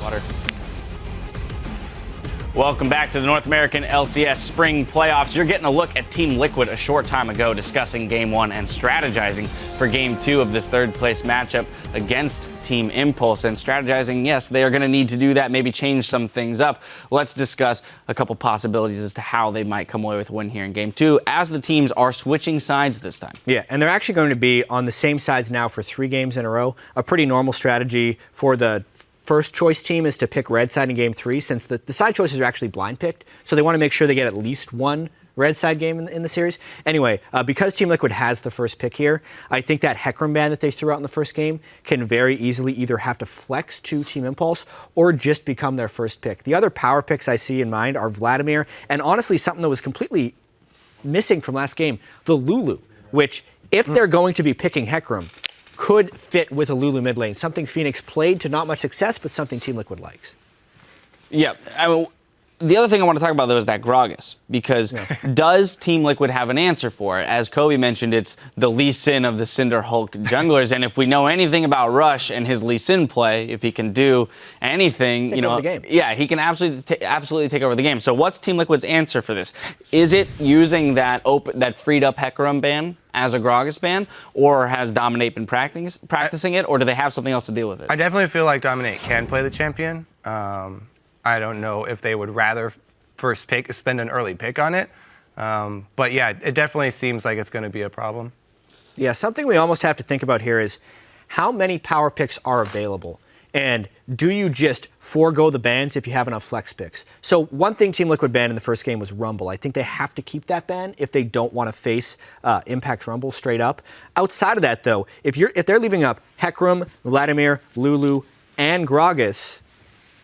Water. Welcome back to the North American LCS Spring Playoffs. You're getting a look at Team Liquid a short time ago discussing Game 1 and strategizing for Game 2 of this third-place matchup against Team Impulse. And strategizing, yes, they are going to need to do that, maybe change some things up. Let's discuss a couple possibilities as to how they might come away with a win here in Game 2, as the teams are switching sides this time. Yeah, and they're actually going to be on the same sides now for 3 games in a row. A pretty normal strategy for the first choice team is to pick red side in Game 3, since the side choices are actually blind picked. So they want to make sure they get at least one red side game in the series. Anyway, because Team Liquid has the first pick here, I think that Hecarim ban that they threw out in the first game can very easily either have to flex to Team Impulse or just become their first pick. The other power picks I see in mind are Vladimir, and honestly something that was completely missing from last game, the Lulu, which if they're going to be picking Hecarim, could fit with a Lulu mid lane. Something Phoenix played to not much success, but something Team Liquid likes. Yeah, I mean, the other thing I want to talk about, though, is that Gragas, because does Team Liquid have an answer for it? As Kobe mentioned, it's the Lee Sin of the Cinder Hulk junglers, and if we know anything about Rush and his Lee Sin play, if he can do anything, take over the game. Yeah, he can absolutely take over the game. So what's Team Liquid's answer for this? Is it using that freed up Hecarim ban as a Gragas ban, or has Dominate been practicing it, or do they have something else to deal with it? I definitely feel like Dominate can play the champion. I don't know if they would rather spend an early pick on it. But yeah, it definitely seems like it's going to be a problem. Yeah, something we almost have to think about here is how many power picks are available? And do you just forego the bans if you have enough flex picks? So one thing Team Liquid banned in the first game was Rumble. I think they have to keep that ban if they don't want to face Impact Rumble straight up. Outside of that, though, if they're leaving up Hecarim, Vladimir, Lulu, and Gragas,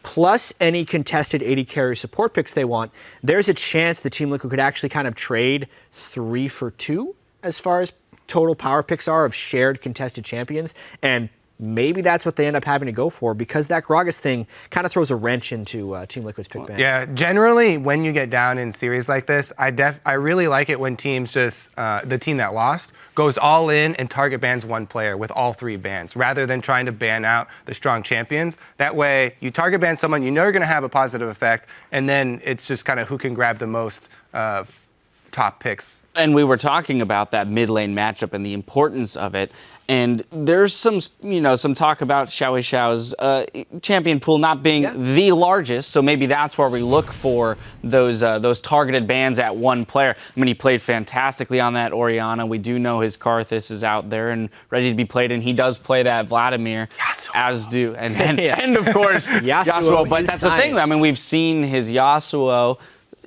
plus any contested AD carry support picks they want, there's a chance the Team Liquid could actually kind of trade 3 for 2 as far as total power picks are of shared contested champions. And maybe that's what they end up having to go for, because that Gragas thing kind of throws a wrench into Team Liquid's pick ban. Yeah, generally when you get down in series like this, I really like it when teams just, the team that lost, goes all in and target bans one player with all 3 bans, rather than trying to ban out the strong champions. That way, you target ban someone, you know you're going to have a positive effect, and then it's just kind of who can grab the most top picks. And we were talking about that mid lane matchup and the importance of it. And there's some talk about Xiao Xiao's champion pool not being the largest, so maybe that's where we look for those targeted bans at one player. I mean, he played fantastically on that Orianna. We do know his Karthus is out there and ready to be played, and he does play that Vladimir, as do and of course Yasuo. But that's the thing. I mean, we've seen his Yasuo,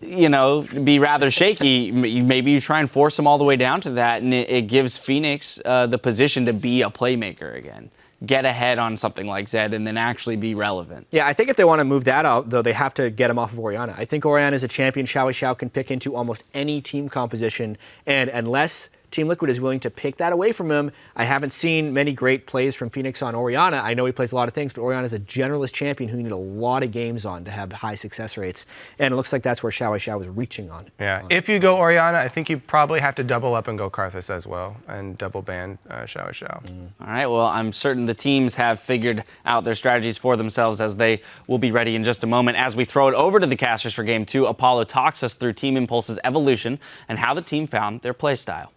be rather shaky. Maybe you try and force him all the way down to that, and it gives Phoenix the position to be a playmaker again. Get ahead on something like Zed and then actually be relevant. Yeah, I think if they want to move that out, though, they have to get him off of Orianna. I think Orianna is a champion Xiao Xiao can pick into almost any team composition, and unless Team Liquid is willing to pick that away from him, I haven't seen many great plays from Phoenix on Orianna. I know he plays a lot of things, but Orianna is a generalist champion who you need a lot of games on to have high success rates. And it looks like that's where Xiao Xiao is reaching on. Yeah, if you go Orianna, I think you probably have to double up and go Karthus as well, and double ban Xiao Xiao. All right, well, I'm certain the teams have figured out their strategies for themselves, as they will be ready in just a moment. As we throw it over to the casters for Game 2, Apollo talks us through Team Impulse's evolution and how the team found their play style.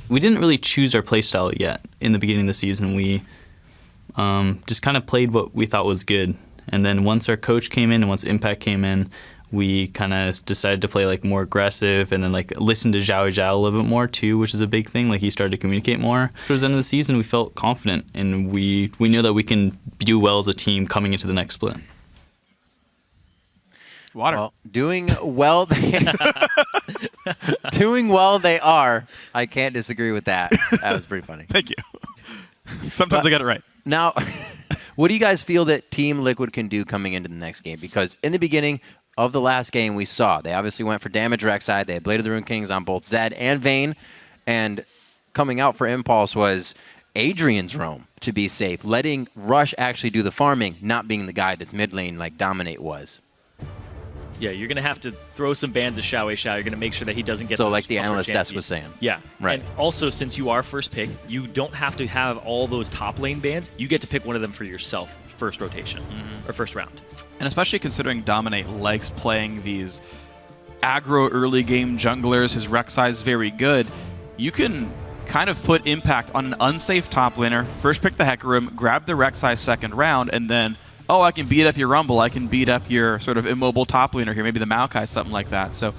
We didn't really choose our playstyle yet in the beginning of the season. We just kind of played what we thought was good. And then once our coach came in and once Impact came in, we kind of decided to play more aggressive and then listen to Xiao Xiao a little bit more too, which is a big thing. He started to communicate more. Towards the end of the season, we felt confident, and we know that we can do well as a team coming into the next split. Water. Well, doing well they are. I can't disagree with that. That was pretty funny. Thank you. Sometimes I get it right. Now, what do you guys feel that Team Liquid can do coming into the next game? Because in the beginning of the last game, we saw they obviously went for damage Rek'Sai. They had Blade of the Rune Kings on both Zed and Vayne. And coming out for Impulse was Adrian's roam to be safe, letting Rush actually do the farming, not being the guy that's mid lane like Dominate was. Yeah, you're going to have to throw some bans at Xiao. You're going to make sure that he doesn't get So those like the upper analyst desk champions. was saying. Yeah. Right. And also, since you are first pick, you don't have to have all those top lane bans. You get to pick one of them for yourself, first rotation or first round. And especially considering Dominate likes playing these aggro early game junglers, his Rek'Sai is very good, you can kind of put impact on an unsafe top laner, first pick the Hecarim, grab the Rek'Sai second round, and then, oh, I can beat up your Rumble, I can beat up your sort of immobile top laner here, maybe the Maokai, something like that. So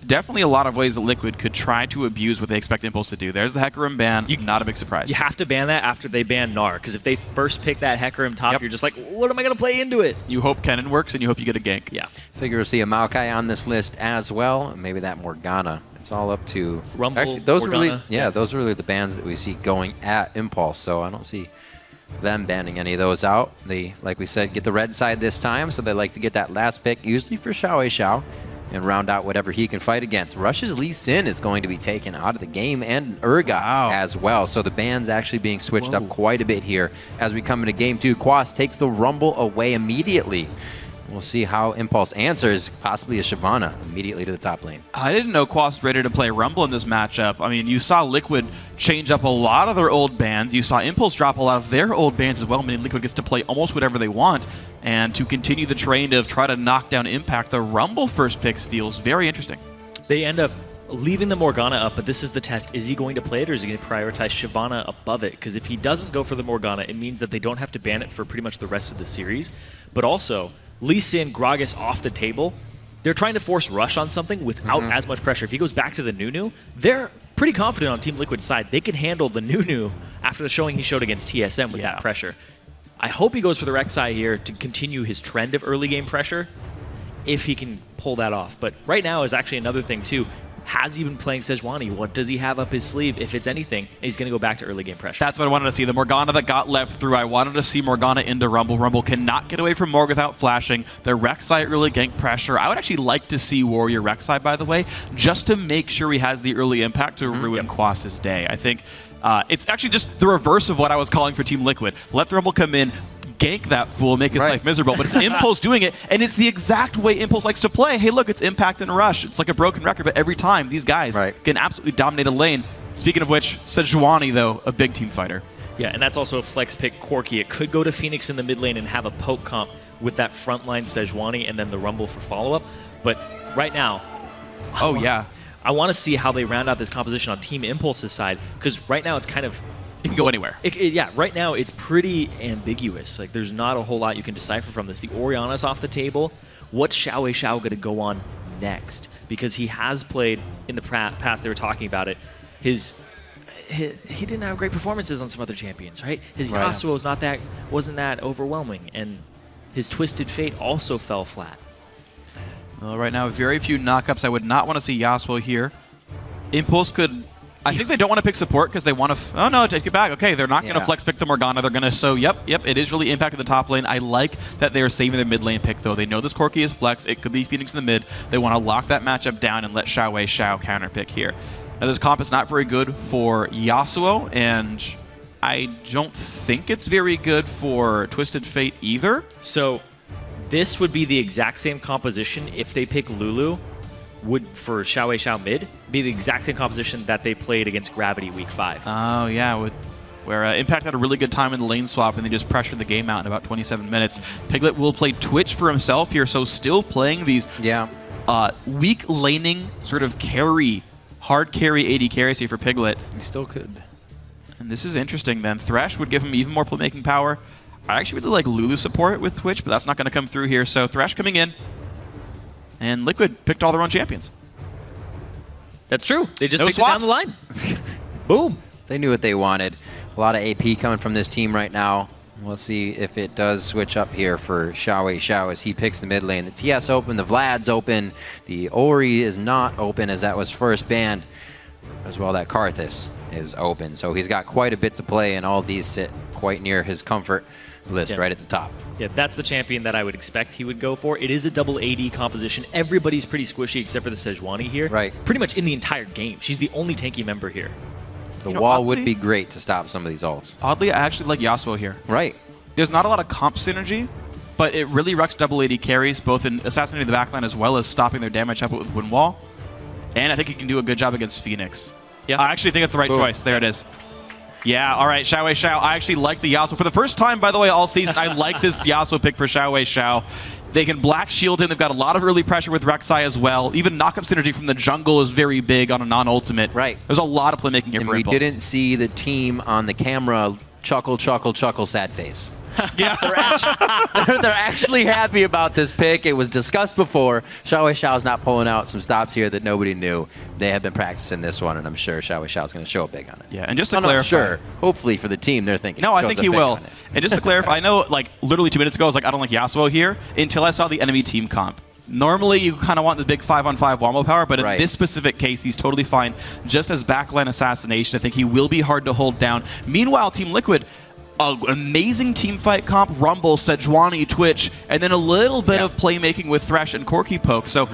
definitely a lot of ways that Liquid could try to abuse what they expect Impulse to do. There's the Hecarim ban, not a big surprise. You have to ban that after they ban Gnar, because if they first pick that Hecarim top, Yep. you're just like, what am I going to play into it? You hope Kennen works, and you hope you get a gank. Yeah. Figure we'll see a Maokai on this list as well. Maybe that Morgana. It's all up to Rumble, Actually, those are really, Morgana. those are really the bans that we see going at Impulse. So I don't see them banning any of those out. They, like we said, get the red side this time, so they like to get that last pick, usually for Xiao, and round out whatever he can fight against. Rush's Lee Sin is going to be taken out of the game, and Urgot as well. So the ban's actually being switched up quite a bit here as we come into game 2. Quas takes the Rumble away immediately. We'll see how Impulse answers, possibly a Shyvana immediately to the top lane. I didn't know Quas was ready to play Rumble in this matchup. I mean, you saw Liquid change up a lot of their old bans. You saw Impulse drop a lot of their old bans as well, meaning Liquid gets to play almost whatever they want. And to continue the trend of try to knock down Impact, the Rumble first pick steals, very interesting. They end up leaving the Morgana up, but this is the test. Is he going to play it, or is he going to prioritize Shyvana above it? Because if he doesn't go for the Morgana, it means that they don't have to ban it for pretty much the rest of the series. But also, Lee Sin, Gragas off the table. They're trying to force Rush on something without as much pressure. If he goes back to the Nunu, they're pretty confident on Team Liquid's side. They can handle the Nunu after the showing he showed against TSM with that pressure. I hope he goes for the Rek'Sai here to continue his trend of early game pressure, if he can pull that off. But right now is actually another thing too. Has he been playing Sejuani? What does he have up his sleeve, if it's anything? And he's going to go back to early game pressure. That's what I wanted to see. The Morgana that got left through. I wanted to see Morgana into Rumble. Rumble cannot get away from Morg without flashing. The Rek'Sai early gank pressure. I would actually like to see Warrior Rek'Sai, by the way, just to make sure he has the early impact to ruin Quas's day. I think it's actually just the reverse of what I was calling for Team Liquid. Let the Rumble come in, gank that fool, make his life miserable, but it's Impulse doing it, and it's the exact way Impulse likes to play. Hey, look, it's Impact and Rush. It's like a broken record, but every time these guys can absolutely dominate a lane. Speaking of which, Sejuani, though, a big team fighter. Yeah, and that's also a flex pick, Corki. It could go to Phoenix in the mid lane and have a poke comp with that frontline Sejuani and then the Rumble for follow-up. But right now, I want to see how they round out this composition on Team Impulse's side, because right now it's kind of... It can go anywhere. Right now it's pretty ambiguous. Like, there's not a whole lot you can decipher from this. The Orianna's off the table. What's Xiao going to go on next? Because he has played in the past, they were talking about it, he didn't have great performances on some other champions, right? His Yasuo wasn't that overwhelming, and his Twisted Fate also fell flat. Well, right now, very few knockups. I would not want to see Yasuo here. Impulse could... I think they don't want to pick support because they want to... Oh, no, take it back. Okay, they're not going to flex pick the Morgana. They're going to... So, yep, it is really impacting the top lane. I like that they are saving their mid lane pick, though. They know this Corki is flex. It could be Phoenix in the mid. They want to lock that matchup down and let Xiao counter pick here. Now, this comp is not very good for Yasuo, and I don't think it's very good for Twisted Fate either. So, this would be the exact same composition if they pick Lulu. Would for Xiao mid be the exact same composition that they played against Gravity week 5. Oh, yeah, where Impact had a really good time in the lane swap, and they just pressured the game out in about 27 minutes. Piglet will play Twitch for himself here, so still playing these weak laning sort of hard carry AD carries here for Piglet. He still could. And this is interesting then. Thresh would give him even more playmaking power. I actually really like Lulu support with Twitch, but that's not going to come through here. So Thresh coming in. And Liquid picked all their own champions. That's true. They just picked it down the line. Boom. They knew what they wanted. A lot of AP coming from this team right now. We'll see if it does switch up here for Xiao as he picks the mid lane. The TS open, the Vlad's open, the Ori is not open as that was first banned. As well, that Karthus is open. So he's got quite a bit to play, and all of these sit quite near his comfort list right at the top. Yeah, that's the champion that I would expect he would go for. It is a double AD composition. Everybody's pretty squishy except for the Sejuani here. Right. Pretty much in the entire game. She's the only tanky member here. The wall would be great to stop some of these ults. Oddly, I actually like Yasuo here. Right. There's not a lot of comp synergy, but it really wrecks double AD carries, both in assassinating the backline as well as stopping their damage up with Wind Wall. And I think he can do a good job against Phoenix. Yeah. I actually think it's the right choice. There it is. Yeah, all right, Xiao Wei Xiao. I actually like the Yasuo. For the first time, by the way, all season, I like this Yasuo pick for Xiao Wei Xiao. They can black shield him. They've got a lot of early pressure with Rek'Sai as well. Even knock-up synergy from the jungle is very big on a non-ultimate. Right. There's a lot of playmaking here And for we Impulse. didn't see the team on the camera chuckle, sad face. Yeah. They're actually happy about this pick. It was discussed before. Xiao Wei Xiao's not pulling out some stops here that nobody knew. They have been practicing this one, and I'm sure Xiao Wei Xiao's going to show big on it. Yeah, and just to I'm clarify. not sure. Hopefully for the team, they're thinking. No, I think he will. On it. And just to clarify, I know like literally 2 minutes ago I was like, I don't like Yasuo here until I saw the enemy team comp. Normally, you kind of want the big 5-on-5 wombo power, but in this specific case, he's totally fine. Just as backline assassination, I think he will be hard to hold down. Meanwhile, Team Liquid, an amazing team fight comp, Rumble, Sejuani, Twitch, and then a little bit of playmaking with Thresh and Corky Poke. So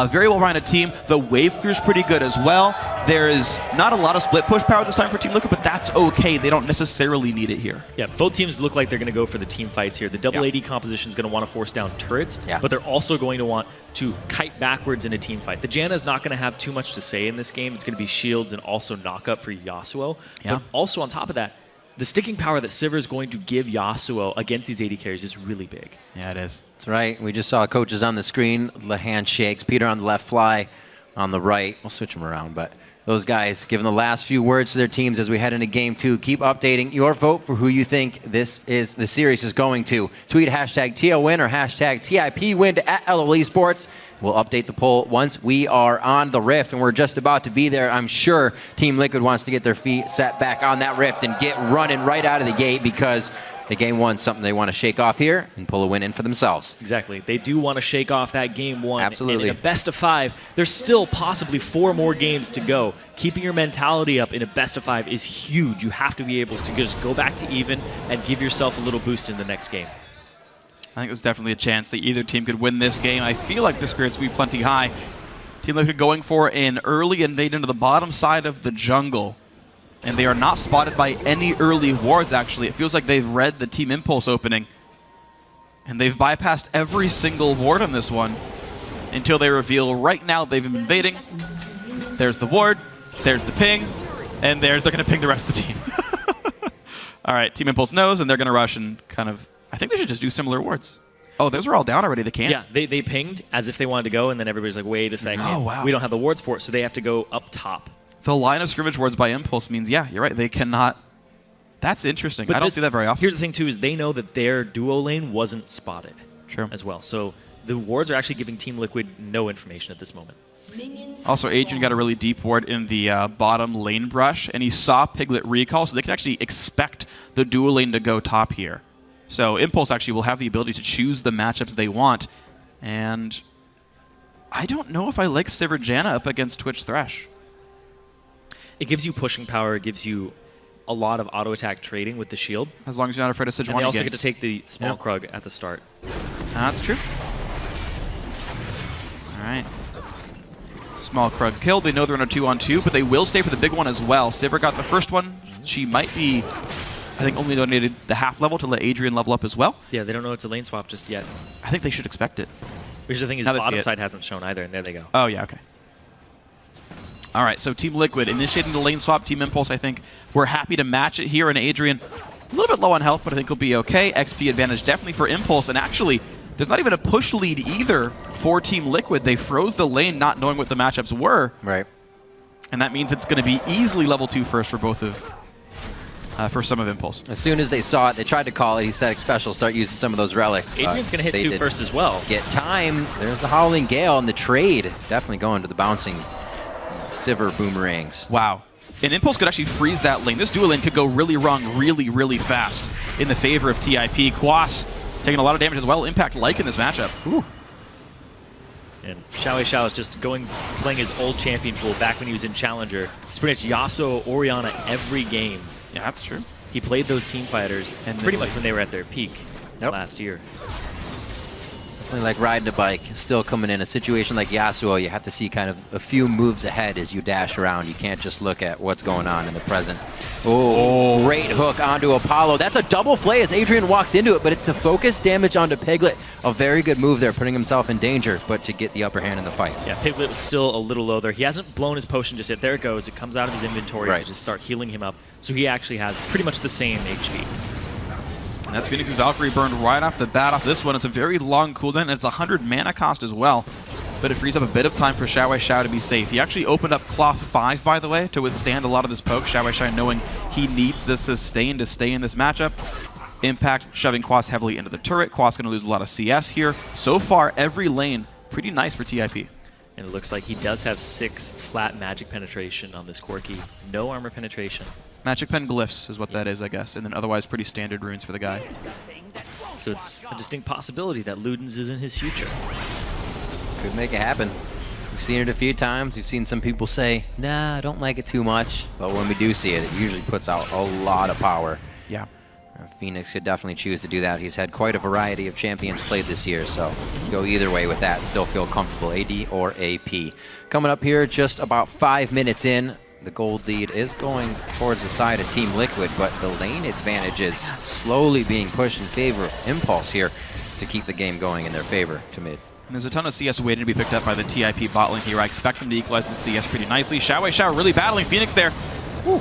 very well-rounded team. The wave crew's pretty good as well. There is not a lot of split push power this time for Team Liquid, but that's okay. They don't necessarily need it here. Yeah, both teams look like they're going to go for the team fights here. The double AD composition is going to want to force down turrets, but they're also going to want to kite backwards in a team fight. The Janna is not going to have too much to say in this game. It's going to be shields and also knock-up for Yasuo. Yeah. But also on top of that, the sticking power that Sivir is going to give Yasuo against these AD carries is really big. Yeah, it is. That's right. We just saw coaches on the screen. The handshakes. Peter on the left, Fly on the right. We'll switch them around, but those guys giving the last few words to their teams as we head into Game 2. Keep updating your vote for who you think the series is going to. Tweet hashtag TLWin or hashtag TIPWin to @LOL Esports. We'll update the poll once we are on the Rift, and we're just about to be there. I'm sure Team Liquid wants to get their feet set back on that Rift and get running right out of the gate because the Game 1's something they want to shake off here and pull a win in for themselves. Exactly. They do want to shake off that Game 1. Absolutely. And in a best of 5, there's still possibly 4 more games to go. Keeping your mentality up in a best of 5 is huge. You have to be able to just go back to even and give yourself a little boost in the next game. I think there's definitely a chance that either team could win this game. I feel like the spirits will be plenty high. Team Liquid going for an early invade into the bottom side of the jungle. And they are not spotted by any early wards, actually. It feels like they've read the Team Impulse opening. And they've bypassed every single ward on this one until they reveal right now they've been invading. There's the ward, there's the ping, and they're going to ping the rest of the team. All right, Team Impulse knows, and they're going to rush and kind of... I think they should just do similar wards. Oh, those are all down already. They can't. Yeah, they pinged as if they wanted to go, and then everybody's like, wait a second. Oh, wow. We don't have the wards for it, so they have to go up top. The line of scrimmage wards by Impulse means, yeah, you're right. They cannot... That's interesting. But I don't see that very often. Here's the thing, too, is they know that their duo lane wasn't spotted. True. As well. So the wards are actually giving Team Liquid no information at this moment. Also, Adrian got a really deep ward in the bottom lane brush, and he saw Piglet recall, so they can actually expect the duo lane to go top here. So Impulse actually will have the ability to choose the matchups they want, and I don't know if I like Sivir Janna up against Twitch Thresh. It gives you pushing power. It gives you a lot of auto-attack trading with the shield. As long as you're not afraid of Sejuani. And they also ganks. get to take the small Krug at the start. That's true. All right. Small Krug killed. They know they're in a 2-on-2, but they will stay for the big one as well. Sivir got the first one. She might be, I think, only donated the half level to let Adrian level up as well. Yeah, they don't know it's a lane swap just yet. I think they should expect it. Here's the thing is Now they see bottom it. side hasn't shown either, and there they go. Oh, yeah, okay. All right, so Team Liquid initiating the lane swap. Team Impulse, I think, we're happy to match it here. And Adrian, a little bit low on health, but I think he'll be okay. XP advantage definitely for Impulse. And actually, there's not even a push lead either for Team Liquid. They froze the lane not knowing what the matchups were. Right. And that means it's going to be easily level 2 first for both of, for some of Impulse. As soon as they saw it, they tried to call it. He said, special, start using some of those relics. Adrian's going to hit 2 first as well. Get time. There's the Howling Gale and the trade. Definitely going to the bouncing Sivir boomerangs. Wow. And Impulse could actually freeze that lane. This dual lane could go really wrong really, really fast in the favor of TIP. Quas taking a lot of damage as well. Impact like in this matchup. Ooh. And Xiao Wei Xiao is just playing his old champion pool back when he was in Challenger. It's pretty much Yasuo, Orianna every game. Yeah, that's true. He played those team fighters and pretty much when they were at their peak last year. definitely like riding a bike, still coming in. A situation like Yasuo, you have to see kind of a few moves ahead as you dash around. You can't just look at what's going on in the present. Oh, great hook onto Apollo. That's a double flay as Adrian walks into it, but it's the focus damage onto Piglet. A very good move there, putting himself in danger, but to get the upper hand in the fight. Yeah, Piglet was still a little low there. He hasn't blown his potion just yet. There it goes. It comes out of his inventory to just start healing him up. So he actually has pretty much the same HP. And that's Phoenix's Valkyrie burned right off the bat off this one. It's a very long cooldown, and it's 100 mana cost as well. But it frees up a bit of time for Xiao to be safe. He actually opened up Cloth 5, by the way, to withstand a lot of this poke. Xiao knowing he needs this sustain to stay in this matchup. Impact shoving Quas heavily into the turret. Quas going to lose a lot of CS here. So far, every lane pretty nice for TIP. And it looks like he does have 6 flat magic penetration on this Corki. No armor penetration. Magic Pen Glyphs is what that is, I guess, and then otherwise pretty standard runes for the guy. So it's a distinct possibility that Ludens is in his future. Could make it happen. We've seen it a few times. We've seen some people say, nah, I don't like it too much. But when we do see it, it usually puts out a lot of power. Yeah. Phoenix could definitely choose to do that. He's had quite a variety of champions played this year, so go either way with that and still feel comfortable, AD or AP. Coming up here, just about 5 minutes in. The gold lead is going towards the side of Team Liquid, but the lane advantage is slowly being pushed in favor of Impulse here to keep the game going in their favor to mid. And there's a ton of CS waiting to be picked up by the TIP bot lane here. I expect them to equalize the CS pretty nicely. Xiao really battling Phoenix there. Woo.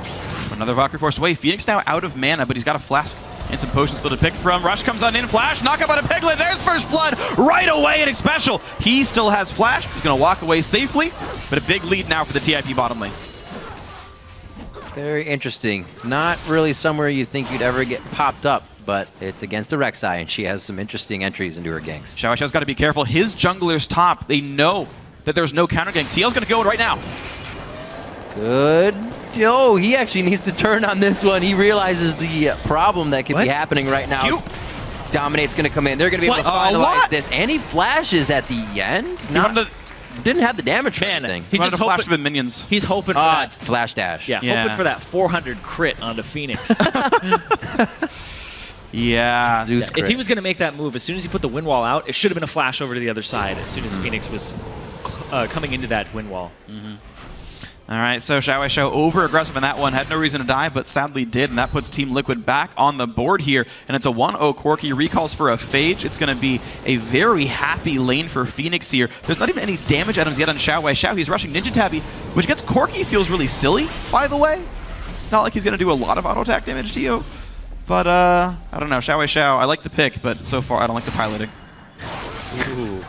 Another Valkyrie forced away. Phoenix now out of mana, but he's got a flask and some potions still to pick from. Rush comes on in, flash, knock up on a Piglet. There's first blood right away, and it's special. He still has flash. He's going to walk away safely, but a big lead now for the TIP bottom lane. Very interesting. Not really somewhere you think you'd ever get popped up, but it's against the Rek'Sai, and she has some interesting entries into her ganks. Xiao's got to be careful. His jungler's top. They know that there's no counter gank. TL's going to go in right now. Good. Oh, he actually needs to turn on this one. He realizes the problem that could be happening right now. Cute. Dominate's going to come in. They're going to be able to finalize this. And he flashes at the end. Didn't have the damage for anything. He just flash the minions. He's hoping for that. Flash dash. Yeah, hoping for that 400 crit onto Phoenix. Yeah. Zeus If he was going to make that move, as soon as he put the wind wall out, it should have been a flash over to the other side as soon as Phoenix was coming into that wind wall. All right, so Xiao over-aggressive in that one. Had no reason to die, but sadly did, and that puts Team Liquid back on the board here. And it's a 1-0 Corki. Recalls for a Phage. It's going to be a very happy lane for Phoenix here. There's not even any damage items yet on Xiao. He's rushing Ninja Tabby, which against Corki feels really silly, by the way. It's not like he's going to do a lot of auto attack damage to you. But, I don't know. Xiao, I like the pick, but so far I don't like the piloting. Ooh.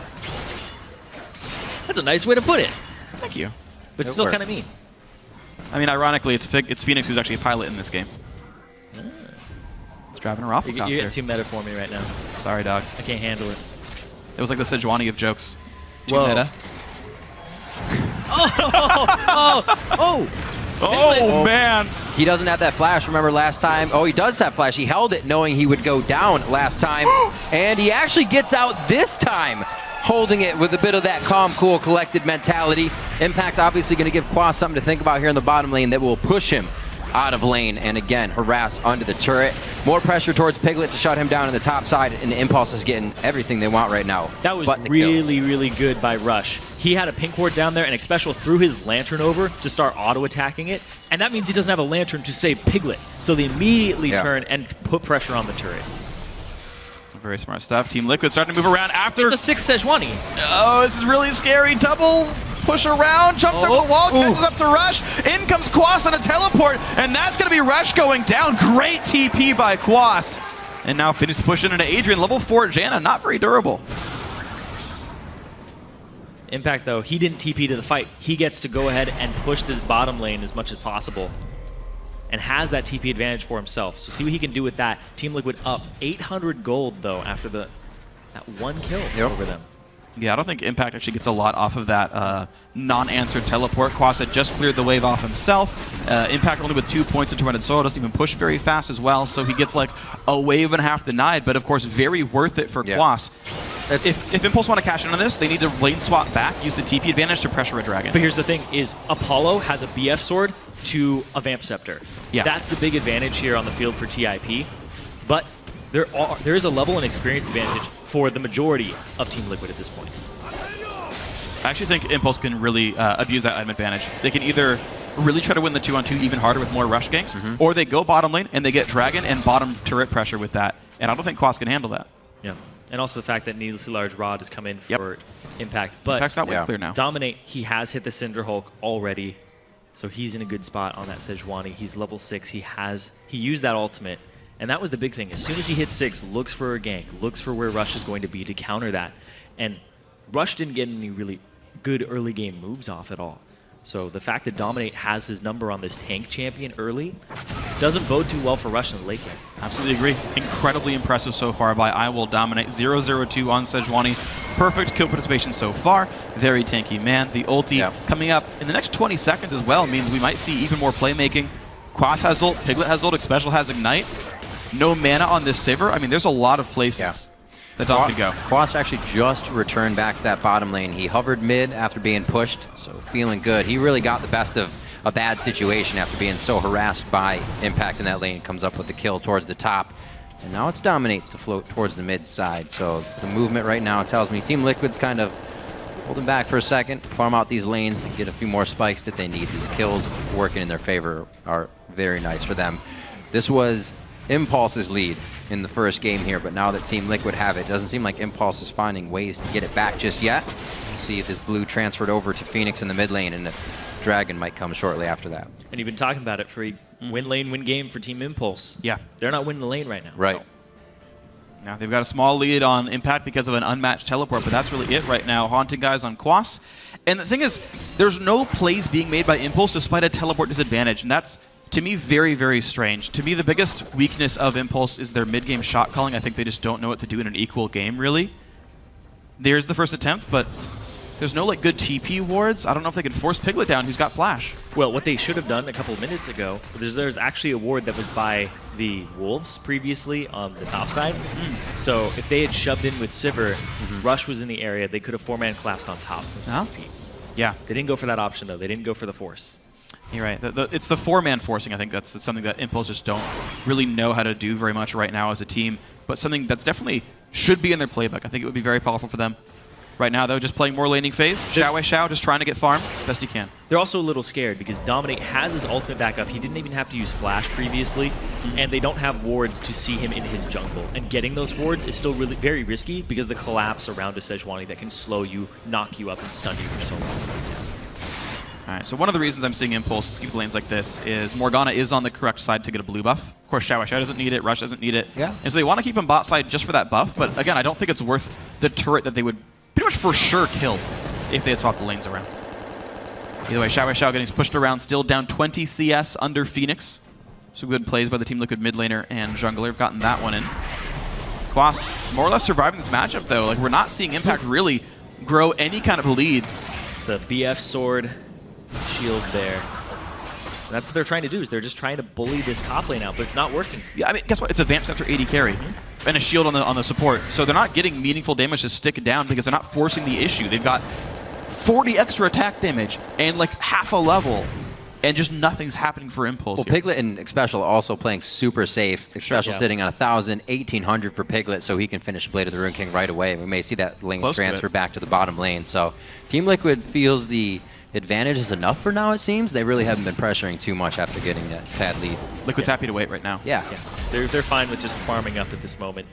That's a nice way to put it. Thank you. But still kind of mean. I mean, ironically, it's Phoenix who's actually a pilot in this game. He's driving her off. You're getting too meta for me right now. Sorry, dog. I can't handle it. It was like the Sejuani of jokes. Too Whoa. meta. Oh, man. He doesn't have that flash. Remember last time? Oh, he does have flash. He held it knowing he would go down last time. And he actually gets out this time, holding it with a bit of that calm, cool, collected mentality. Impact obviously going to give Quas something to think about here in the bottom lane that will push him out of lane and again harass under the turret. More pressure towards Piglet to shut him down on the top side, and Impulse is getting everything they want right now. That was really good by Rush. He had a pink ward down there, and Xpecial threw his lantern over to start auto-attacking it, and that means he doesn't have a lantern to save Piglet. So they immediately turn and put pressure on the turret. Very smart stuff. Team Liquid starting to move around after. It's a 6 Sejuani. Oh, this is really scary. Double push around, jumps over the wall, catches up to Rush. In comes Quas on a teleport, and that's going to be Rush going down. Great TP by Quas. And now Fiss pushing into Adrian. Level 4 Janna, not very durable. Impact, though, he didn't TP to the fight. He gets to go ahead and push this bottom lane as much as possible and has that TP advantage for himself. So see what he can do with that. Team Liquid up 800 gold, though, after that one kill over them. Yeah, I don't think Impact actually gets a lot off of that non-answered teleport. Quas had just cleared the wave off himself. Impact only with 2 points into Tormented Soul, doesn't even push very fast as well, so he gets like a wave and a half denied, but of course very worth it for Quas. If Impulse want to cash in on this, they need to lane swap back, use the TP advantage to pressure a dragon. But here's the thing, is Apollo has a BF sword to a Vamp Scepter. Yeah. That's the big advantage here on the field for TIP. But there is a level and experience advantage for the majority of Team Liquid at this point. I actually think Impulse can really abuse that item advantage. They can either really try to win the 2-on-2 even harder with more rush ganks, or they go bottom lane and they get Dragon and bottom turret pressure with that. And I don't think Quas can handle that. Yeah. And also the fact that needlessly large Rod has come in for Impact. But Impact's got wave clear now. Dominate, he has hit the Cinder Hulk already. So he's in a good spot on that Sejuani. He's level 6. He used that ultimate. And that was the big thing. As soon as he hits 6, looks for a gank, looks for where Rush is going to be to counter that. And Rush didn't get any really good early game moves off at all. So the fact that Dominate has his number on this tank champion early doesn't bode too well for Rush in the late game. Absolutely agree. Incredibly impressive so far by I Will Dominate. 0-0-2 on Sejuani. Perfect kill participation so far. Very tanky man. The ulti coming up in the next 20 seconds as well means we might see even more playmaking. Quas has ult, Piglet has ult, Xpecial has Ignite. No mana on this Sivir. I mean, there's a lot of places that Dom could go. Quas actually just returned back to that bottom lane. He hovered mid after being pushed, so feeling good. He really got the best of a bad situation after being so harassed by Impact in that lane. Comes up with the kill towards the top. And now it's Dominate to float towards the mid side. So the movement right now tells me Team Liquid's kind of holding back for a second, farm out these lanes and get a few more spikes that they need. These kills working in their favor are very nice for them. This was Impulse's lead in the first game here, but now that Team Liquid have it, doesn't seem like Impulse is finding ways to get it back just yet. We'll see if this blue transferred over to Phoenix in the mid lane, and if Dragon might come shortly after that. And you've been talking about it for a win lane, win game for Team Impulse. Yeah. They're not winning the lane right now. Right. Now they've got a small lead on Impact because of an unmatched teleport, but that's really it right now. Haunting guys on Quas. And the thing is, there's no plays being made by Impulse despite a teleport disadvantage, and that's, to me, very, very strange. To me, the biggest weakness of Impulse is their mid-game shot calling. I think they just don't know what to do in an equal game, really. There's the first attempt, but there's no good TP wards. I don't know if they could force Piglet down, who's got Flash. Well, what they should have done a couple of minutes ago, there's actually a ward that was by the Wolves previously on the top side. So if they had shoved in with Sivir, Rush was in the area, they could have 4-man collapsed on top. Yeah. They didn't go for that option, though. They didn't go for the force. You're right. It's the 4-man forcing. I think that's something that Impulse just don't really know how to do very much right now as a team, but something that's definitely should be in their playbook. I think it would be very powerful for them. Right now, though, just playing more laning phase. Xiao just trying to get farm best he can. They're also a little scared because Dominate has his ultimate back up. He didn't even have to use Flash previously, and they don't have wards to see him in his jungle. And getting those wards is still really very risky because the collapse around a Sejuani that can slow you, knock you up, and stun you for so long. All right, so one of the reasons I'm seeing Impulse keep lanes like this is Morgana is on the correct side to get a blue buff. Of course, Xiao doesn't need it, Rush doesn't need it. Yeah. And so they want to keep him bot side just for that buff, but again, I don't think it's worth the turret that they would pretty much for sure kill if they had swapped the lanes around. Either way, Xiao getting pushed around, still down 20 CS under Phoenix. So good plays by the Team Liquid mid laner and jungler have gotten that one in. Quas more or less surviving this matchup, though. We're not seeing Impact really grow any kind of lead. It's the BF sword shield there. That's what they're trying to do, is they're just trying to bully this top lane out, but it's not working. Yeah, I mean, guess what? It's a Vamp Scepter 80 carry and a shield on the support. So they're not getting meaningful damage to stick it down because they're not forcing the issue. They've got 40 extra attack damage and half a level, and just nothing's happening for Impulse. Well, here. Piglet and Xpecial also playing super safe. Xpecial sitting on 1,000, 1,800 for Piglet, so he can finish Blade of the Rune King right away. We may see that lane transfer back to the bottom lane. So Team Liquid feels the advantage is enough for now, it seems. They really haven't been pressuring too much after getting that pad lead. Liquid's happy to wait right now. Yeah. They're fine with just farming up at this moment.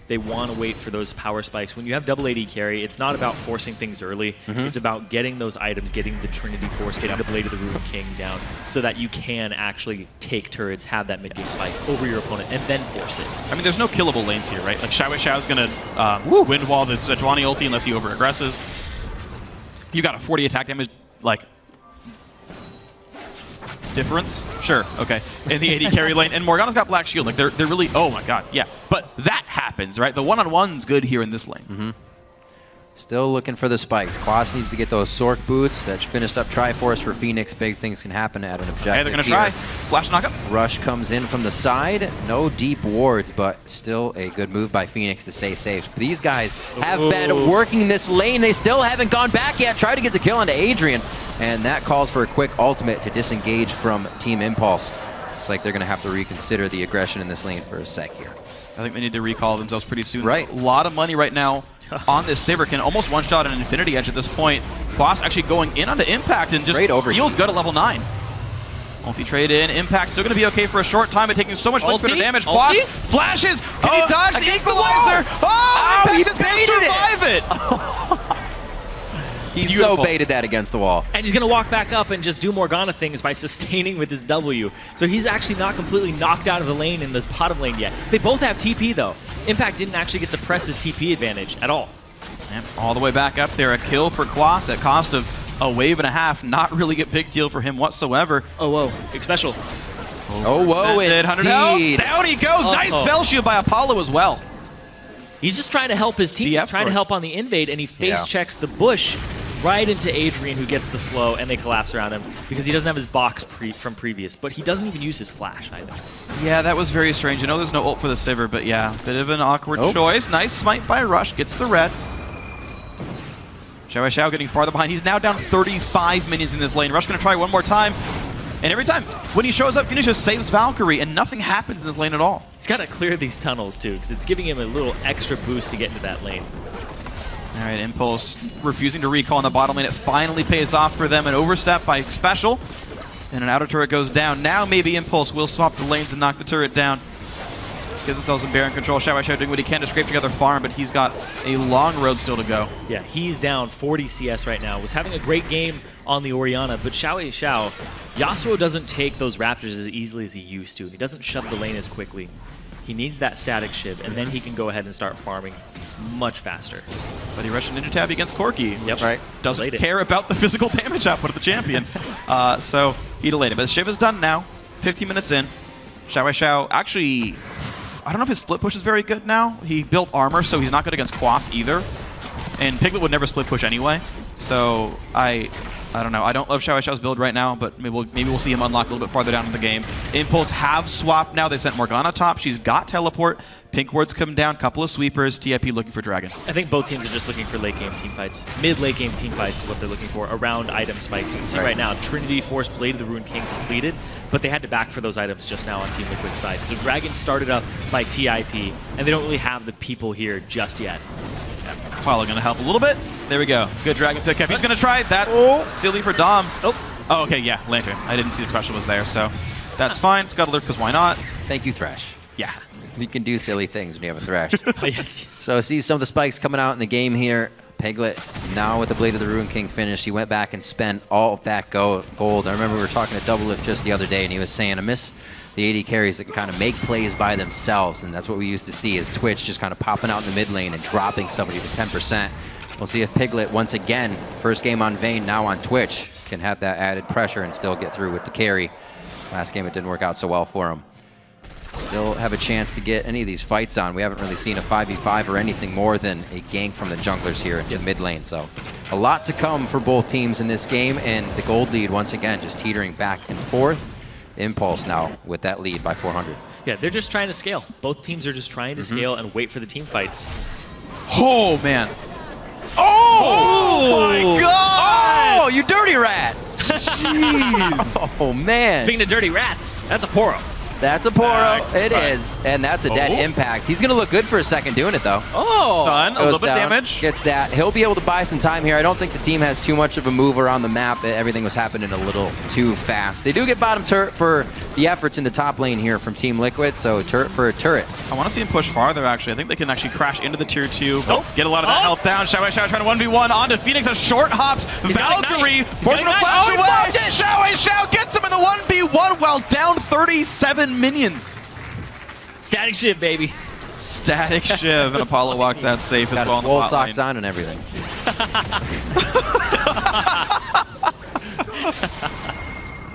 They want to wait for those power spikes. When you have double AD carry, it's not about forcing things early. It's about getting those items, getting the Trinity Force, getting the Blade of the Rune King down so that you can actually take turrets, have that mid-game spike over your opponent, and then force it. I mean, there's no killable lanes here, right? Xiao's going to wind wall the Sejuani ulti unless he over-aggresses. You got a 40 attack damage, difference? Sure, okay. In the AD carry lane. And Morgana's got Black Shield. They're really, oh my god, yeah. But that happens, right? The one-on-one's good here in this lane. Still looking for the spikes. Quas needs to get those Sork boots. That finished up Triforce for Phoenix. Big things can happen at an objective. Hey, they're going to try. Flash knockup. Rush comes in from the side. No deep wards, but still a good move by Phoenix to stay safe. These guys have been working this lane. They still haven't gone back yet. Try to get the kill onto Adrian. And that calls for a quick ultimate to disengage from Team Impulse. Looks like they're going to have to reconsider the aggression in this lane for a sec here. I think they need to recall themselves pretty soon. Right. A lot of money right now on this Saber. Can almost one-shot an Infinity Edge at this point. Boss actually going in onto Impact and just feels good at level 9. Multi-trade in. Impact still going to be okay for a short time, but taking so much bit of damage. Boss flashes. Can he dodge the equalizer? Oh, Impact is going to survive it. He so baited that against the wall. And he's going to walk back up and just do Morgana things by sustaining with his W. So he's actually not completely knocked out of the lane in this bottom lane yet. They both have TP, though. Impact didn't actually get to press his TP advantage at all. And all the way back up there. A kill for Quas at cost of a wave and a half. Not really a big deal for him whatsoever. Oh, whoa. Big special. Oh, whoa, indeed. Down he goes. Nice spell shield by Apollo as well. He's just trying to help his team. He's trying to help on the invade, and he face checks the bush right into Adrian, who gets the slow, and they collapse around him because he doesn't have his box from previous, but he doesn't even use his flash either. Yeah, that was very strange. I know there's no ult for the Sivir, but yeah, bit of an awkward choice. Nice smite by Rush, gets the red. Xiao getting farther behind. He's now down 35 minions in this lane. Rush going to try one more time. And every time, when he shows up, Phoenix just saves Valkyrie, and nothing happens in this lane at all. He's got to clear these tunnels, too, because it's giving him a little extra boost to get into that lane. All right, Impulse refusing to recall in the bottom lane. It finally pays off for them. An overstep by Special, and an outer turret goes down. Now maybe Impulse will swap the lanes and knock the turret down. Gives themselves some Baron control. Xiao doing what he can to scrape together farm, but he's got a long road still to go. Yeah, he's down 40 CS right now. Was having a great game on the Orianna, but Xiao, Yasuo doesn't take those Raptors as easily as he used to. He doesn't shove the lane as quickly. He needs that static shiv, and then he can go ahead and start farming much faster. But he rushed a Ninja Tab against Corki. Yep. Right. Doesn't care about the physical damage output of the champion. So he delayed it. But the shiv is done now. 15 minutes in. Xiao actually, I don't know if his split push is very good now. He built armor, so he's not good against Quas either. And Piglet would never split push anyway. So I don't know. I don't love Xiao's build right now, but maybe we'll see him unlock a little bit farther down in the game. Impulse have swapped now. They sent Morgana top. She's got teleport. Pink ward's come down. Couple of sweepers. TIP looking for Dragon. I think both teams are just looking for late game team fights. Mid-late game team fights is what they're looking for around item spikes. You can see right now, Trinity Force Blade of the Ruined King completed, but they had to back for those items just now on Team Liquid's side. So Dragon started up by TIP, and they don't really have the people here just yet. Apollo going to help a little bit. There we go. Good Dragon pickup. He's going to try. That's silly for Dom. Oh, okay, yeah, Lantern. I didn't see the special was there, so that's fine. Scuttler, because why not? Thank you, Thresh. Yeah. You can do silly things when you have a Thresh. Yes. So see some of the spikes coming out in the game here. Piglet now with the Blade of the Ruined King finish. He went back and spent all of that gold. I remember we were talking to Double Lift just the other day, and he was saying, I miss the AD carries that can kind of make plays by themselves, and that's what we used to see is Twitch just kind of popping out in the mid lane and dropping somebody to 10%. We'll see if Piglet, once again, first game on Vayne, now on Twitch, can have that added pressure and still get through with the carry. Last game it didn't work out so well for him. Still have a chance to get any of these fights on. We haven't really seen a 5v5 or anything more than a gank from the junglers here into mid lane. So a lot to come for both teams in this game, and the gold lead once again just teetering back and forth. Impulse now with that lead by 400. Yeah, they're just trying to scale. Both teams are just trying to scale and wait for the team fights. Oh, man. Oh my God! Oh, you dirty rat! Jeez! Oh, man. Speaking of dirty rats, that's a Poro. That's a Poro. It is. And that's a dead impact. He's going to look good for a second doing it, though. Oh! Done. A little bit damage. Gets that. He'll be able to buy some time here. I don't think the team has too much of a move around the map. Everything was happening a little too fast. They do get bottom turret for the efforts in the top lane here from Team Liquid, so turret for a turret. I want to see him push farther, actually. I think they can actually crash into the tier 2. Get a lot of that health down. Xiao trying to 1v1 onto Phoenix. A short hopped Valkyrie. Forcing to flash away. Xiao gets him in the 1v1 while down 37 minions. Static shiv, baby. Static shiv, and Apollo walks out safe as well. Got On his wool the socks lane. on and everything.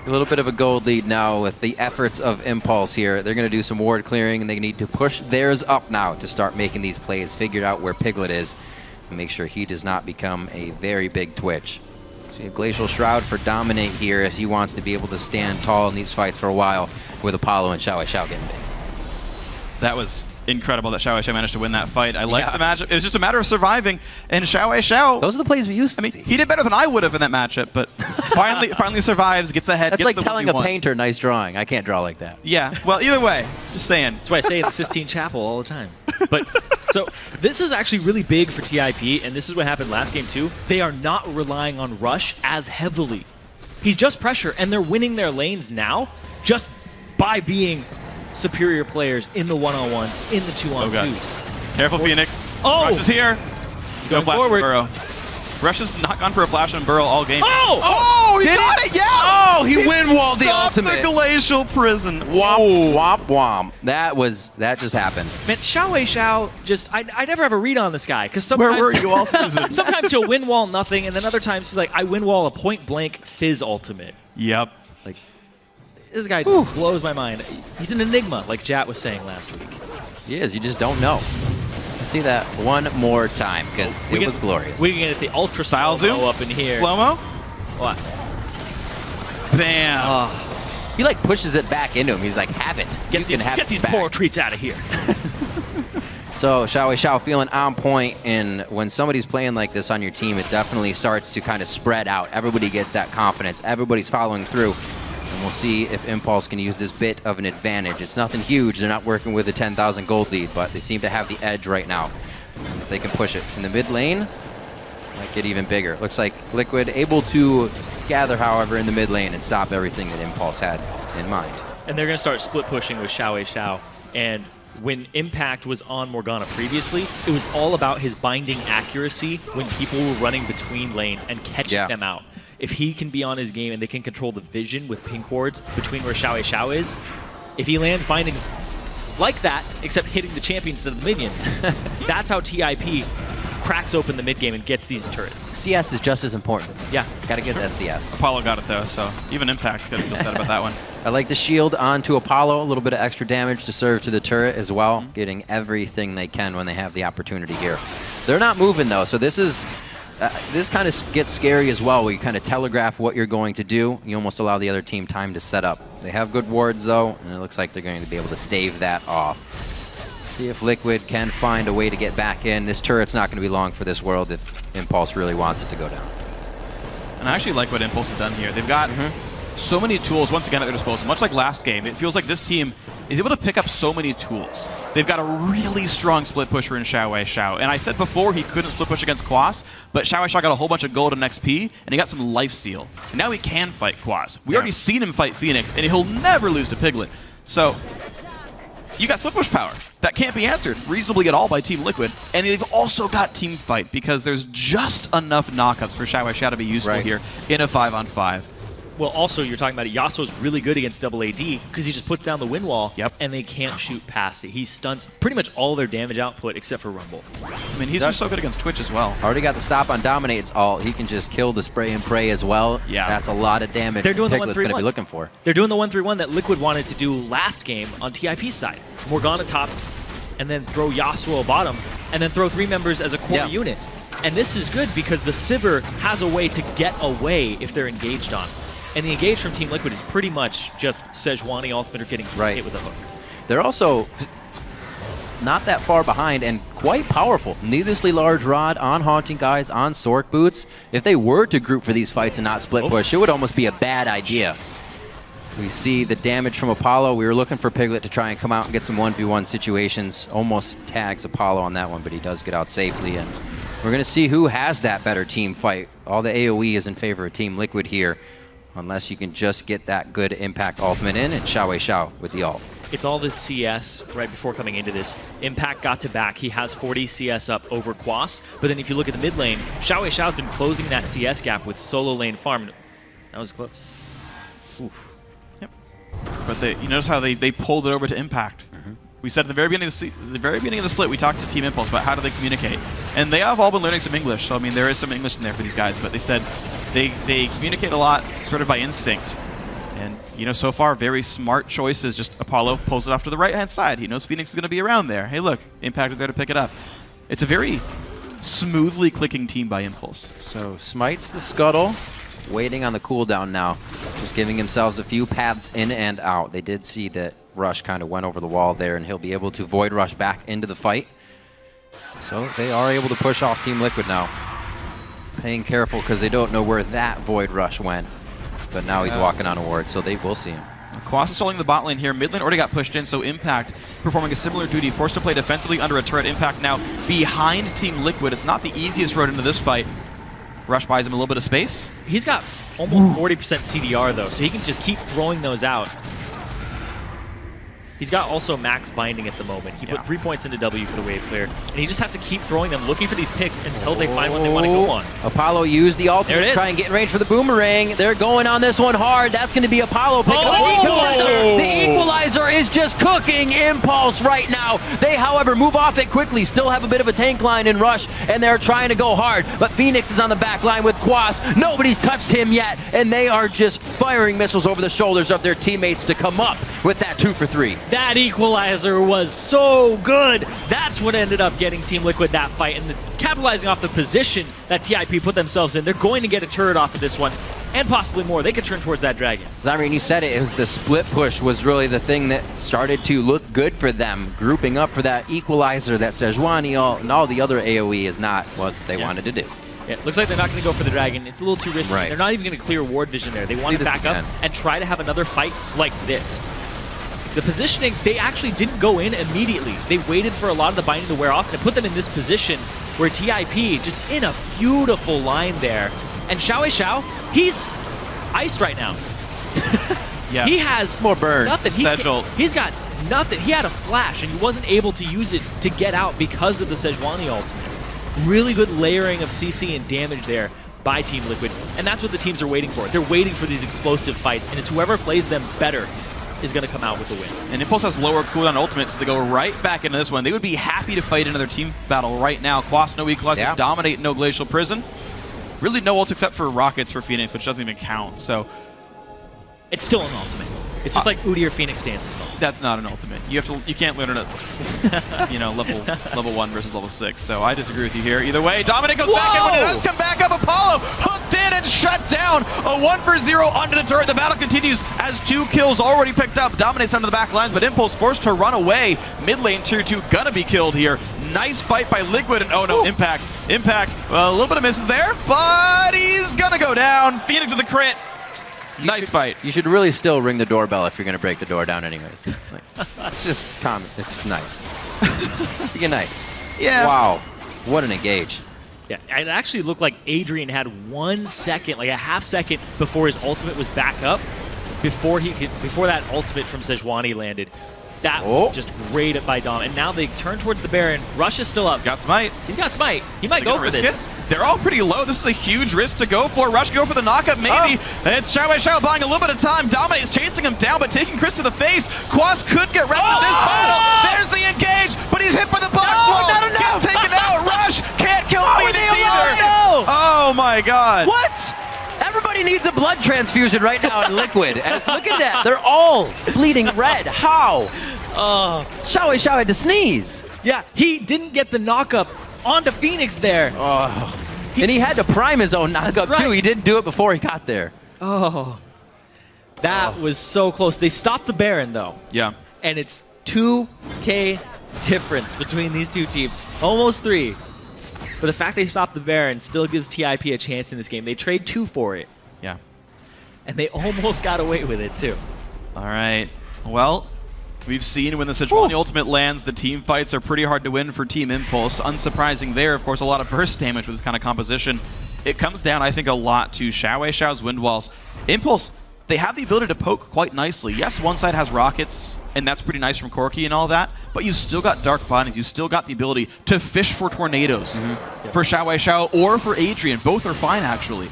A little bit of a gold lead now with the efforts of Impulse here. They're going to do some ward clearing, and they need to push theirs up now to start making these plays. Figured out where Piglet is and make sure he does not become a very big Twitch. See a Glacial Shroud for Dominate here as he wants to be able to stand tall in these fights for a while with Apollo and Xiao getting big. That was incredible that Xiao managed to win that fight. I like the matchup. It was just a matter of surviving, and Xiao. Those are the plays we used to I mean, see. he did better than I would have in that matchup, but finally survives, gets ahead. That's gets like the telling 1v1. a painter, nice drawing. I can't draw like that. Yeah. Well, either way, just saying. That's why I say in the Sistine Chapel all the time. But so this is actually really big for TIP, and this is what happened last game too. They are not relying on Rush as heavily. He's just pressure, and they're winning their lanes now just by being superior players in the one-on-ones, in the two-on-twos. Careful, Phoenix. Oh! Rush is here. He's Go going flash forward. Burrow. Rush has not gone for a flash on Burrow all game. Oh! Oh, he got it! Yeah! Oh, he wind-walled the stopped ultimate. the glacial prison. Womp, womp, womp. That just happened. Man, Xiao just, I never have a read on this guy, because Where sometimes... were you all season? Sometimes he'll win wall nothing, and then other times he's like, I win wall a point-blank Fizz ultimate. Yep. Like, this guy blows my mind. He's an enigma, like Jat was saying last week. He is. You just don't know. Let's see that one more time, because it was glorious. We can get the ultra Style zoom slow-mo up in here. Slow-mo? What? Bam. He like pushes it back into him. He's like, have it. You Get can have these it back. poor treats out of here. So Xiao feeling on point, and when somebody's playing like this on your team, it definitely starts to kind of spread out. Everybody gets that confidence. Everybody's following through. And we'll see if Impulse can use this bit of an advantage. It's nothing huge. They're not working with a 10,000 gold lead, but they seem to have the edge right now. And if they can push it in the mid lane, might get even bigger. Looks like Liquid able to gather, however, in the mid lane and stop everything that Impulse had in mind. And they're going to start split pushing with Xiao. And when Impact was on Morgana previously, it was all about his binding accuracy when people were running between lanes and catching them out. If he can be on his game and they can control the vision with pink wards between where Xiao is, if he lands bindings like that, except hitting the champion instead of the minion, that's how TIP cracks open the mid game and gets these turrets. CS is just as important. Yeah. Got to get that CS. Apollo got it, though, so even Impact couldn't feel sad about that one. I like the shield onto Apollo, a little bit of extra damage to serve to the turret as well, getting everything they can when they have the opportunity here. They're not moving, though, so this is... this kind of gets scary as well, where you kind of telegraph what you're going to do. You almost allow the other team time to set up. They have good wards, though, and it looks like they're going to be able to stave that off. See if Liquid can find a way to get back in. This turret's not going to be long for this world if Impulse really wants it to go down. And I actually like what Impulse has done here. They've got so many tools, once again, at their disposal. Much like last game, it feels like this team is able to pick up so many tools. They've got a really strong split pusher in Xiao. And I said before he couldn't split push against Quas, but Xiao got a whole bunch of gold and XP, and he got some lifesteal. And now he can fight Quas. We already seen him fight Phoenix, and he'll never lose to Piglet. So you got split push power. That can't be answered reasonably at all by Team Liquid. And they've also got team fight, because there's just enough knockups for Xiao to be useful here in a 5-on-5. Well, also, you're talking about it. Yasuo's really good against double AD because he just puts down the wind wall, and they can't shoot past it. He stunts pretty much all their damage output except for Rumble. I mean, he's just so good against Twitch as well. Already got the stop on Dominate's ult. He can just kill the spray and pray as well. Yeah. That's a lot of damage They're doing the Piglet's going to 1-3-1. be looking for. They're doing the 1-3-1 that Liquid wanted to do last game on TIP's side. Morgana top, and then throw Yasuo bottom, and then throw 3 members as a core unit. And this is good because the Sivir has a way to get away if they're engaged on. And the engage from Team Liquid is pretty much just Sejuani ultimate or getting hit with a hook. They're also not that far behind and quite powerful. Needlessly large rod on Haunting Guys, on Sork Boots. If they were to group for these fights and not split push, it would almost be a bad idea. We see the damage from Apollo. We were looking for Piglet to try and come out and get some 1v1 situations. Almost tags Apollo on that one, but he does get out safely. And we're going to see who has that better team fight. All the AoE is in favor of Team Liquid here, unless you can just get that good impact ultimate in, and Xiao with the ult. It's all this CS right before coming into this. Impact got to back. He has 40 CS up over Quas. But then if you look at the mid lane, Xiao's been closing that CS gap with solo lane farm. That was close. Oof. Yep. But you notice how they pulled it over to Impact. We said at the very beginning of the split, we talked to Team Impulse about how do they communicate. And they have all been learning some English. So, I mean, there is some English in there for these guys. But they said they communicate a lot sort of by instinct. And, you know, so far, very smart choices. Just Apollo pulls it off to the right-hand side. He knows Phoenix is going to be around there. Hey, look, Impact is there to pick it up. It's a very smoothly clicking team by Impulse. So smites the scuttle, waiting on the cooldown now. Just giving themselves a few paths in and out. They did see that Rush kind of went over the wall there, and he'll be able to Void Rush back into the fight. So they are able to push off Team Liquid now. Paying careful because they don't know where that Void Rush went. But now he's walking on a ward, so they will see him. Quas is holding the bot lane here. Mid lane already got pushed in, so Impact performing a similar duty. Forced to play defensively under a turret. Impact now behind Team Liquid. It's not the easiest road into this fight. Rush buys him a little bit of space. He's got almost 40% CDR, though, so he can just keep throwing those out. He's got also max binding at the moment. He put 3 points into W for the wave clear, and he just has to keep throwing them, looking for these picks until they find one they want to go on. Apollo used the ultimate to try and get in range for the boomerang. They're going on this one hard. That's going to be Apollo picking up the equalizer. The equalizer is just cooking Impulse right now. They, however, move off it quickly, still have a bit of a tank line in Rush, and they're trying to go hard. But Phoenix is on the back line with Quas. Nobody's touched him yet, and they are just firing missiles over the shoulders of their teammates to come up with that 2 for 3. That equalizer was so good. That's what ended up getting Team Liquid that fight, and capitalizing off the position that TIP put themselves in. They're going to get a turret off of this one, and possibly more. They could turn towards that dragon. Zyrian, you said it was the split push was really the thing that started to look good for them. Grouping up for that equalizer, that Sejuani, and all the other AoE is not what they wanted to do. Yeah, looks like they're not going to go for the dragon. It's a little too risky. Right. They're not even going to clear ward vision there. They want to back up and try to have another fight like this. The positioning, they actually didn't go in immediately. They waited for a lot of the binding to wear off and put them in this position where TIP just in a beautiful line there. And Xiao, he's iced right now. Yeah. He has more burn. Nothing. He's got nothing. He had a flash and he wasn't able to use it to get out because of the Sejuani ultimate. Really good layering of CC and damage there by Team Liquid. And that's what the teams are waiting for. They're waiting for these explosive fights, and it's whoever plays them better is going to come out with the win. And Impulse has lower cooldown ultimates, so they go right back into this one. They would be happy to fight another team battle right now. Quas, no equalizer, Dominate, no Glacial Prison. Really no ults except for Rockets for Phoenix, which doesn't even count. So it's still an ultimate. It's just like Udi or Phoenix dances. That's not an ultimate. You can't learn it at level 1 versus level 6. So I disagree with you here. Either way, Dominate goes back in. When it does come back up, Apollo hooked in and shut down. A 1 for 0 onto the turret. The battle continues as 2 kills already picked up. Dominate's under the back lines, but Impulse forced to run away. Mid lane tier 2 gonna be killed here. Nice fight by Liquid, and oh no, Impact. Well, a little bit of misses there, but he's gonna go down. Phoenix with a crit. Nice fight. You should really still ring the doorbell if you're going to break the door down anyways. It's just common. It's nice. Be nice. Yeah. Wow. What an engage. Yeah, it actually looked like Adrian had 1 second, like a half second before his ultimate was back up, before that ultimate from Sejuani landed. That was just great by Dom. And now they turn towards the Baron. Rush is still up. He's got Smite. He's got Smite. He might go for this. They're all pretty low. This is a huge risk to go for. Rush can go for the knockup, maybe. It's Xiao buying a little bit of time. Dominate's chasing him down, but taking Chris to the face. Quas could get wrapped with this battle. There's the engage, but he's hit by the box wall. Not enough. Gets taken out. Rush can't kill Phoenix either. Oh my god. What? Everybody needs a blood transfusion right now in Liquid. And look at that. They're all bleeding red. How? Xiao had to sneeze. Yeah, he didn't get the knockup onto Phoenix there. And he had to prime his own knockup too. He didn't do it before he got there. That was so close. They stopped the Baron though. Yeah. And it's 2K difference between these two teams. Almost 3. But the fact they stopped the Baron still gives TIP a chance in this game. They trade 2 for it. Yeah. And they almost got away with it too. All right. Well, we've seen when the Sejuani ultimate lands, the team fights are pretty hard to win for Team Impulse. Unsurprising there, of course, a lot of burst damage with this kind of composition. It comes down, I think, a lot to Xiao's wind walls. Impulse, they have the ability to poke quite nicely. Yes, one side has rockets, and that's pretty nice from Corki and all that, but you still got dark bindings. You still got the ability to fish for tornadoes for Xiao or for Adrian. Both are fine, actually.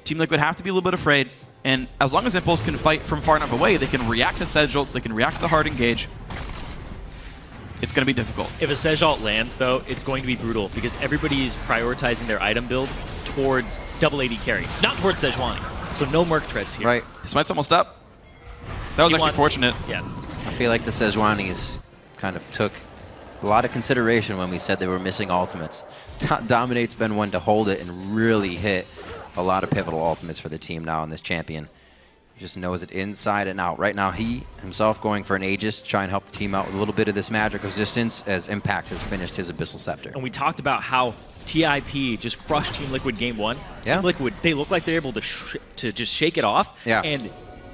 Team Liquid have to be a little bit afraid, and as long as Impulse can fight from far enough away, they can react to Sedge ults, they can react to the hard engage. It's going to be difficult. If a Sedge ult lands, though, it's going to be brutal because everybody is prioritizing their item build towards double AD carry, not towards Sejuani. So no Merc treads here. Right. Smite's almost up. That was actually fortunate. Yeah. I feel like the Sejuanis kind of took a lot of consideration when we said they were missing ultimates. Dominate's been one to hold it and really hit a lot of pivotal ultimates for the team now on this champion. just knows it inside and out. Right now, he himself going for an Aegis to try and help the team out with a little bit of this magic resistance as Impact has finished his Abyssal Scepter. And we talked about how TIP just crushed Team Liquid game 1. Yeah. Team Liquid, they look like they're able to just shake it off. Yeah. And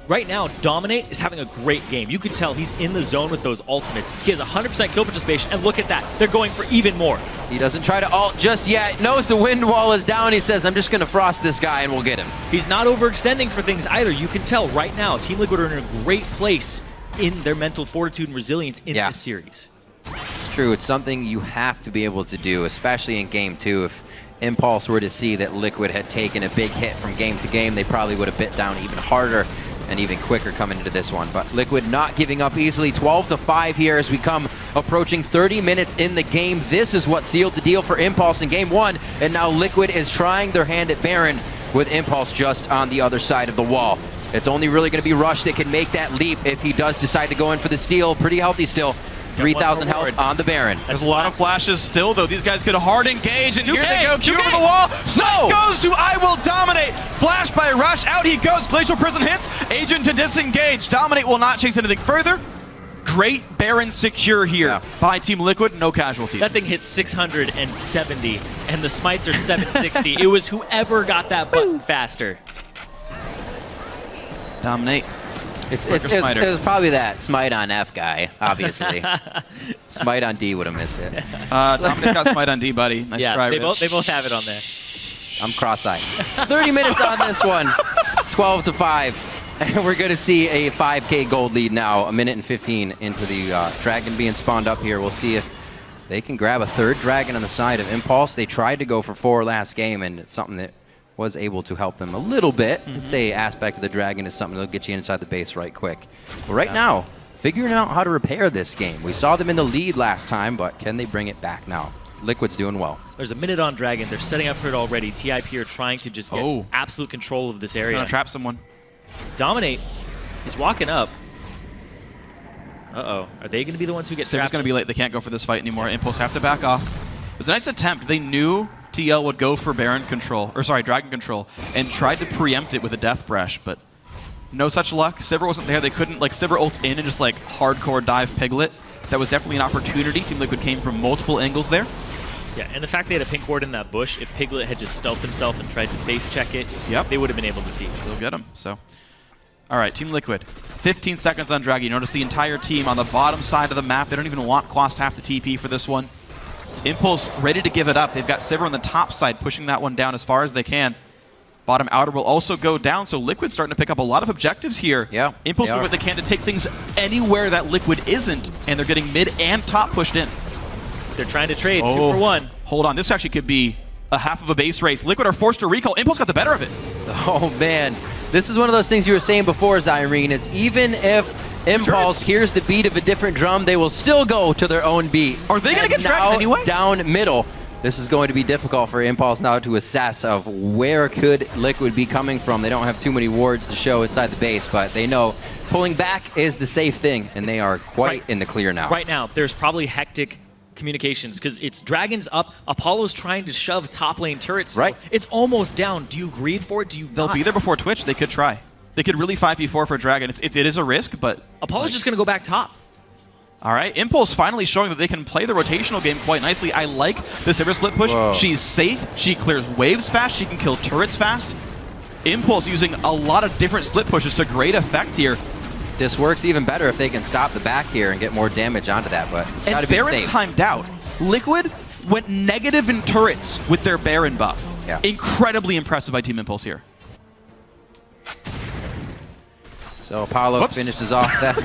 right now, Dominate is having a great game. You can tell he's in the zone with those ultimates. He has 100% kill participation, and look at that. They're going for even more. He doesn't try to ult just yet. Knows the wind wall is down. He says, I'm just going to frost this guy and we'll get him. He's not overextending for things either. You can tell right now, Team Liquid are in a great place in their mental fortitude and resilience in this series. It's true. It's something you have to be able to do, especially in Game 2. If Impulse were to see that Liquid had taken a big hit from game to game, they probably would have bit down even harder and even quicker coming into this one. But Liquid not giving up easily. 12-5 here as we come approaching 30 minutes in the game. This is what sealed the deal for Impulse in Game 1. And now Liquid is trying their hand at Baron with Impulse just on the other side of the wall. It's only really going to be Rush that can make that leap if he does decide to go in for the steal. Pretty healthy still. 3,000 health on the Baron. There's a lot of flashes still, though. These guys could hard engage, and here they go. Q over the wall. Snipe goes to I Will Dominate. Flash by Rush. Out he goes. Glacial Prison hits. Agent to disengage. Dominate will not chase anything further. Great Baron secure here by Team Liquid. No casualties. That thing hits 670, and the smites are 760. It was whoever got that button faster. Dominate. It was probably that Smite on F guy, obviously. Smite on D would have missed it. Dominic got Smite on D, buddy. Nice try, they Rich. both have it on there. I'm cross-eyed. 30 minutes on this one. 12-5. And we're going to see a 5K gold lead now. 1 minute and 15 into the dragon being spawned up here. We'll see if they can grab a third dragon on the side of Impulse. They tried to go for 4 last game, and it's something that was able to help them a little bit. I'd say aspect of the dragon is something that'll get you inside the base right quick. But right now, figuring out how to repair this game. We saw them in the lead last time, but can they bring it back now? Liquid's doing well. There's a minute on dragon. They're setting up for it already. TIP are trying to just get absolute control of this area. Trying to trap someone. Dominate is walking up. Uh-oh. Are they going to be the ones who get trapped? It's going to be late. They can't go for this fight anymore. Impulse have to back off. It was a nice attempt. They knew TL would go for Baron control, or sorry, Dragon control, and tried to preempt it with a Death Breath, but no such luck. Sivir wasn't there. They couldn't, like, Sivir ult in and just, like, hardcore dive Piglet. That was definitely an opportunity. Team Liquid came from multiple angles there. Yeah, and the fact they had a pink ward in that bush, if Piglet had just stealthed himself and tried to face check it, they would have been able to see. They'll get him, so. All right, Team Liquid, 15 seconds on Dragon. You notice the entire team on the bottom side of the map. They don't even want Quast half the TP for this one. Impulse ready to give it up. They've got Sivir on the top side, pushing that one down as far as they can. Bottom outer will also go down, so Liquid's starting to pick up a lot of objectives here. Yeah, Impulse doing what they can to take things anywhere that Liquid isn't, and they're getting mid and top pushed in. They're trying to trade 2 for 1. Hold on, this actually could be a half of a base race. Liquid are forced to recall. Impulse got the better of it. Oh, man. This is one of those things you were saying before, Zyrene, is even if Impulse hears the beat of a different drum, they will still go to their own beat. Are they going to get dragged anyway? Down middle. This is going to be difficult for Impulse now to assess of where could Liquid be coming from. They don't have too many wards to show inside the base, but they know pulling back is the safe thing, and they are quite in the clear now. Right now, there's probably hectic communications because it's Dragons up. Apollo's trying to shove top lane turrets. Right. It's almost down. Do you greed for it? Do you They'll be there before Twitch. They could try. They could really 5v4 for Dragon. It is a risk, but... Apollo's just going to go back top. All right, Impulse finally showing that they can play the rotational game quite nicely. I like the Sivir split push. Whoa. She's safe. She clears waves fast. She can kill turrets fast. Impulse using a lot of different split pushes to great effect here. This works even better if they can stop the back here and get more damage onto that, but it's got to be Baron's safe. timed out. Liquid went negative in turrets with their Baron buff. Yeah. Incredibly impressive by Team Impulse here. So Apollo finishes off that.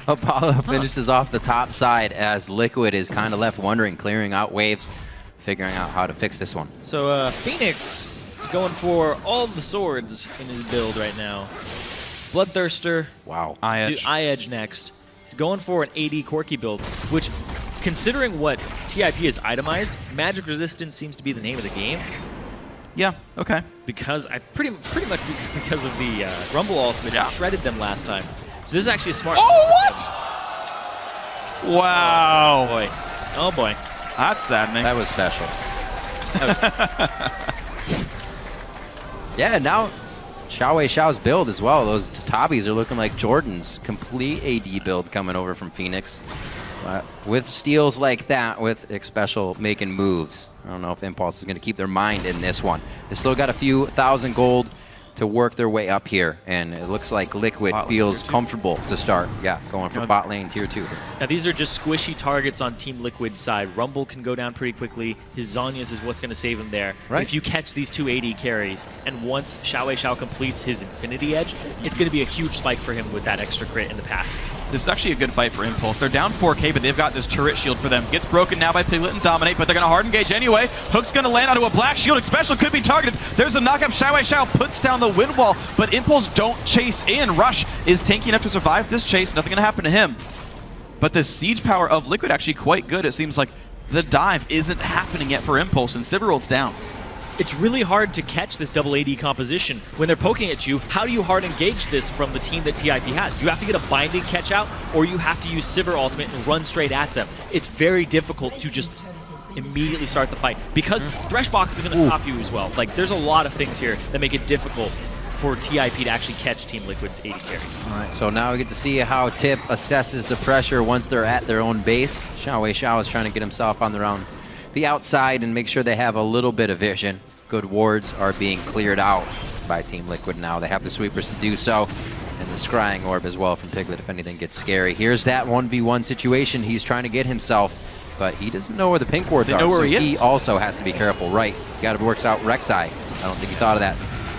Apollo finishes off the top side as Liquid is kind of left wondering, clearing out waves, figuring out how to fix this one. So Phoenix is going for all the swords in his build right now. Bloodthirster. Wow. Eye Edge next. He's going for an AD Corki build, which, considering what TIP is itemized, magic resistance seems to be the name of the game. Yeah, okay. Because I pretty much because of the Rumble ultimate, shredded them last time. So this is actually a smart. Oh, what? Wow. Oh boy. Oh boy. That's saddening. That was special. Yeah, now Xiao's build as well. Those Tabis are looking like Jordan's complete AD build coming over from Phoenix. With steals like that, with Xpecial making moves, I don't know if Impulse is going to keep their mind in this one. They still got a few thousand gold to work their way up here, and it looks like Liquid feels comfortable to start. Yeah, going for bot lane tier 2. Now these are just squishy targets on Team Liquid's side. Rumble can go down pretty quickly. His Zhonya's is what's going to save him there. Right. If you catch these 2 AD carries, and once Xiao completes his Infinity Edge, it's going to be a huge spike for him with that extra crit in the passive. This is actually a good fight for Impulse. They're down 4K, but they've got this turret shield for them. Gets broken now by Piglet and Dominate, but they're going to hard engage anyway. Hook's going to land onto a black shield. Xpecial could be targeted. There's a knockup. Xiao puts down the wind wall, but Impulse don't chase in. Rush is tanky enough to survive this chase. Nothing going to happen to him. But the siege power of Liquid actually quite good. It seems like the dive isn't happening yet for Impulse, and Ciberworld's down. It's really hard to catch this double AD composition. When they're poking at you, how do you hard engage this from the team that TIP has? You have to get a binding catch out, or you have to use Sivir ultimate and run straight at them. It's very difficult to just immediately start the fight, because Threshbox is going to stop you as well. Like, there's a lot of things here that make it difficult for TIP to actually catch Team Liquid's AD carries. All right, so now we get to see how Tip assesses the pressure once they're at their own base. Xiao is trying to get himself on the outside and make sure they have a little bit of vision. Good wards are being cleared out by Team Liquid now. They have the sweepers to do so, and the scrying orb as well from Piglet if anything gets scary. Here's that 1v1 situation he's trying to get himself, but he doesn't know where the pink wards are, where so he is. he also has to be careful. Right, got to work out Rek'Sai. I don't think he thought of that.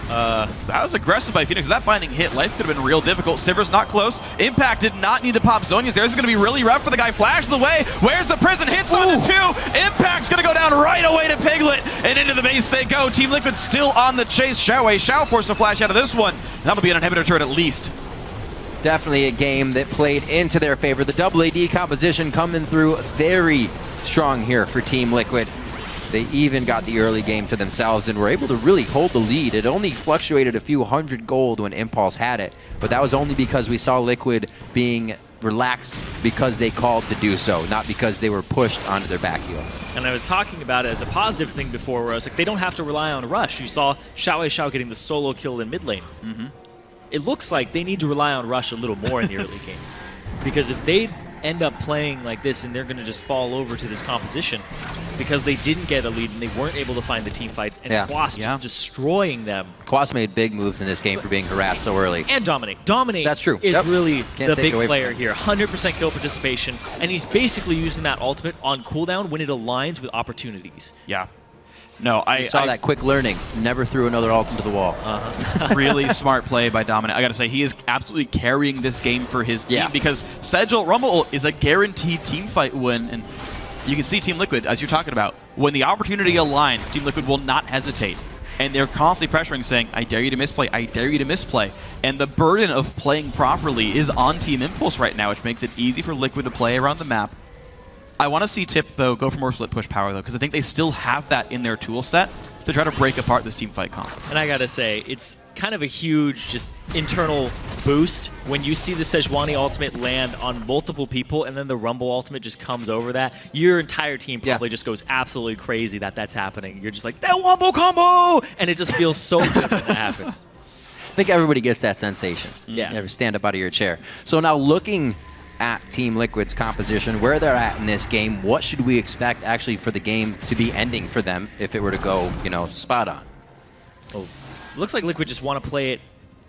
That was aggressive by Phoenix. That binding hit, life could have been real difficult. Sivir's not close. Impact did not need to pop Zhonya's there. This is going to be really rough for the guy. Flash the way. Where's the prison? Hits on the 2. Impact's going to go down right away to Piglet. And into the base they go. Team Liquid still on the chase. Xiao forced to flash out of this one. That'll be an inhibitor turret at least. Definitely a game that played into their favor. The double AD composition coming through very strong here for Team Liquid. They even got the early game to themselves and were able to really hold the lead. It only fluctuated a few hundred gold when Impulse had it, but that was only because we saw Liquid being relaxed because they called to do so, not because they were pushed onto their back heel. And I was talking about it as a positive thing before, where I was like, they don't have to rely on Rush. You saw Xiao getting the solo kill in mid lane. It looks like they need to rely on Rush a little more in the early game, because if they end up playing like this and they're going to just fall over to this composition because they didn't get a lead and they weren't able to find the team fights, and Quas just destroying them. Quas made big moves in this game for being harassed so early. And Dominate. Dominate That's true. is really Can't the take big away player from here. 100% kill participation, and he's basically using that ultimate on cooldown when it aligns with opportunities. Yeah. No, I saw that quick learning. Never threw another ult into the wall. Really smart play by Dominant. I got to say, he is absolutely carrying this game for his team because Sedgel Rumble is a guaranteed team fight win. And you can see Team Liquid, as you're talking about, when the opportunity aligns, Team Liquid will not hesitate. And they're constantly pressuring, saying, I dare you to misplay, I dare you to misplay. And the burden of playing properly is on Team Impulse right now, which makes it easy for Liquid to play around the map. I want to see Tip, though, go for more split push power, though, because I think they still have that in their tool set to try to break apart this team fight comp. And I gotta say, it's kind of a huge just internal boost when you see the Sejuani ultimate land on multiple people and then the Rumble ultimate just comes over that. Your entire team probably just goes absolutely crazy that that's happening. You're just like, that Wombo combo! And it just feels so good when that happens. I think everybody gets that sensation. Yeah. You ever stand up out of your chair. So now looking at Team Liquid's composition, where they're at in this game, what should we expect actually for the game to be ending for them if it were to go, spot on? Well, looks like Liquid just want to play it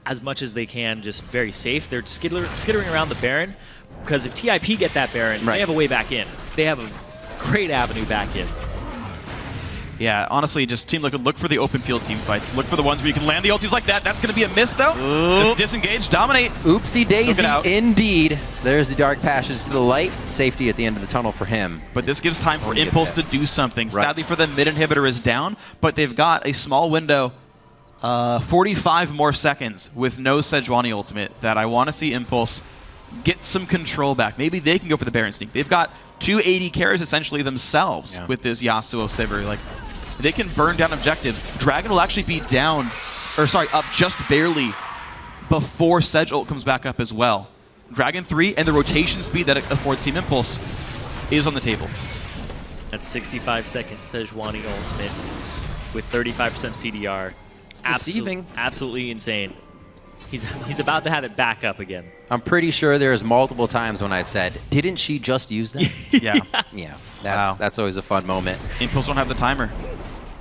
as much as they can, just very safe. They're skittering around the Baron, because if TIP get that Baron, they have a way back in. They have a great avenue back in. Yeah, honestly, just Team Liquid, look for the open field team fights. Look for the ones where you can land the ultis like that. That's going to be a miss, though. Disengage, Dominate. Oopsie daisy, indeed. There's the dark passages to the light. Safety at the end of the tunnel for him. But this gives time for Impulse to do something. Sadly for them, mid inhibitor is down, but they've got a small window, 45 more seconds with no Sejuani ultimate that I want to see Impulse get some control back. Maybe they can go for the Baron sneak. They've got 2 AD carries essentially themselves with this Yasuo Sivir. Like, they can burn down objectives. Dragon will actually be down, up just barely before Sedge ult comes back up as well. Dragon 3 and the rotation speed that it affords Team Impulse is on the table. That's 65 seconds Sejuani ultimate with 35% CDR. deceiving. Absolutely insane. He's about to have it back up again. I'm pretty sure there's multiple times when I said, didn't she just use that? Yeah. Yeah, Wow. that's always a fun moment. Impulse don't have the timer.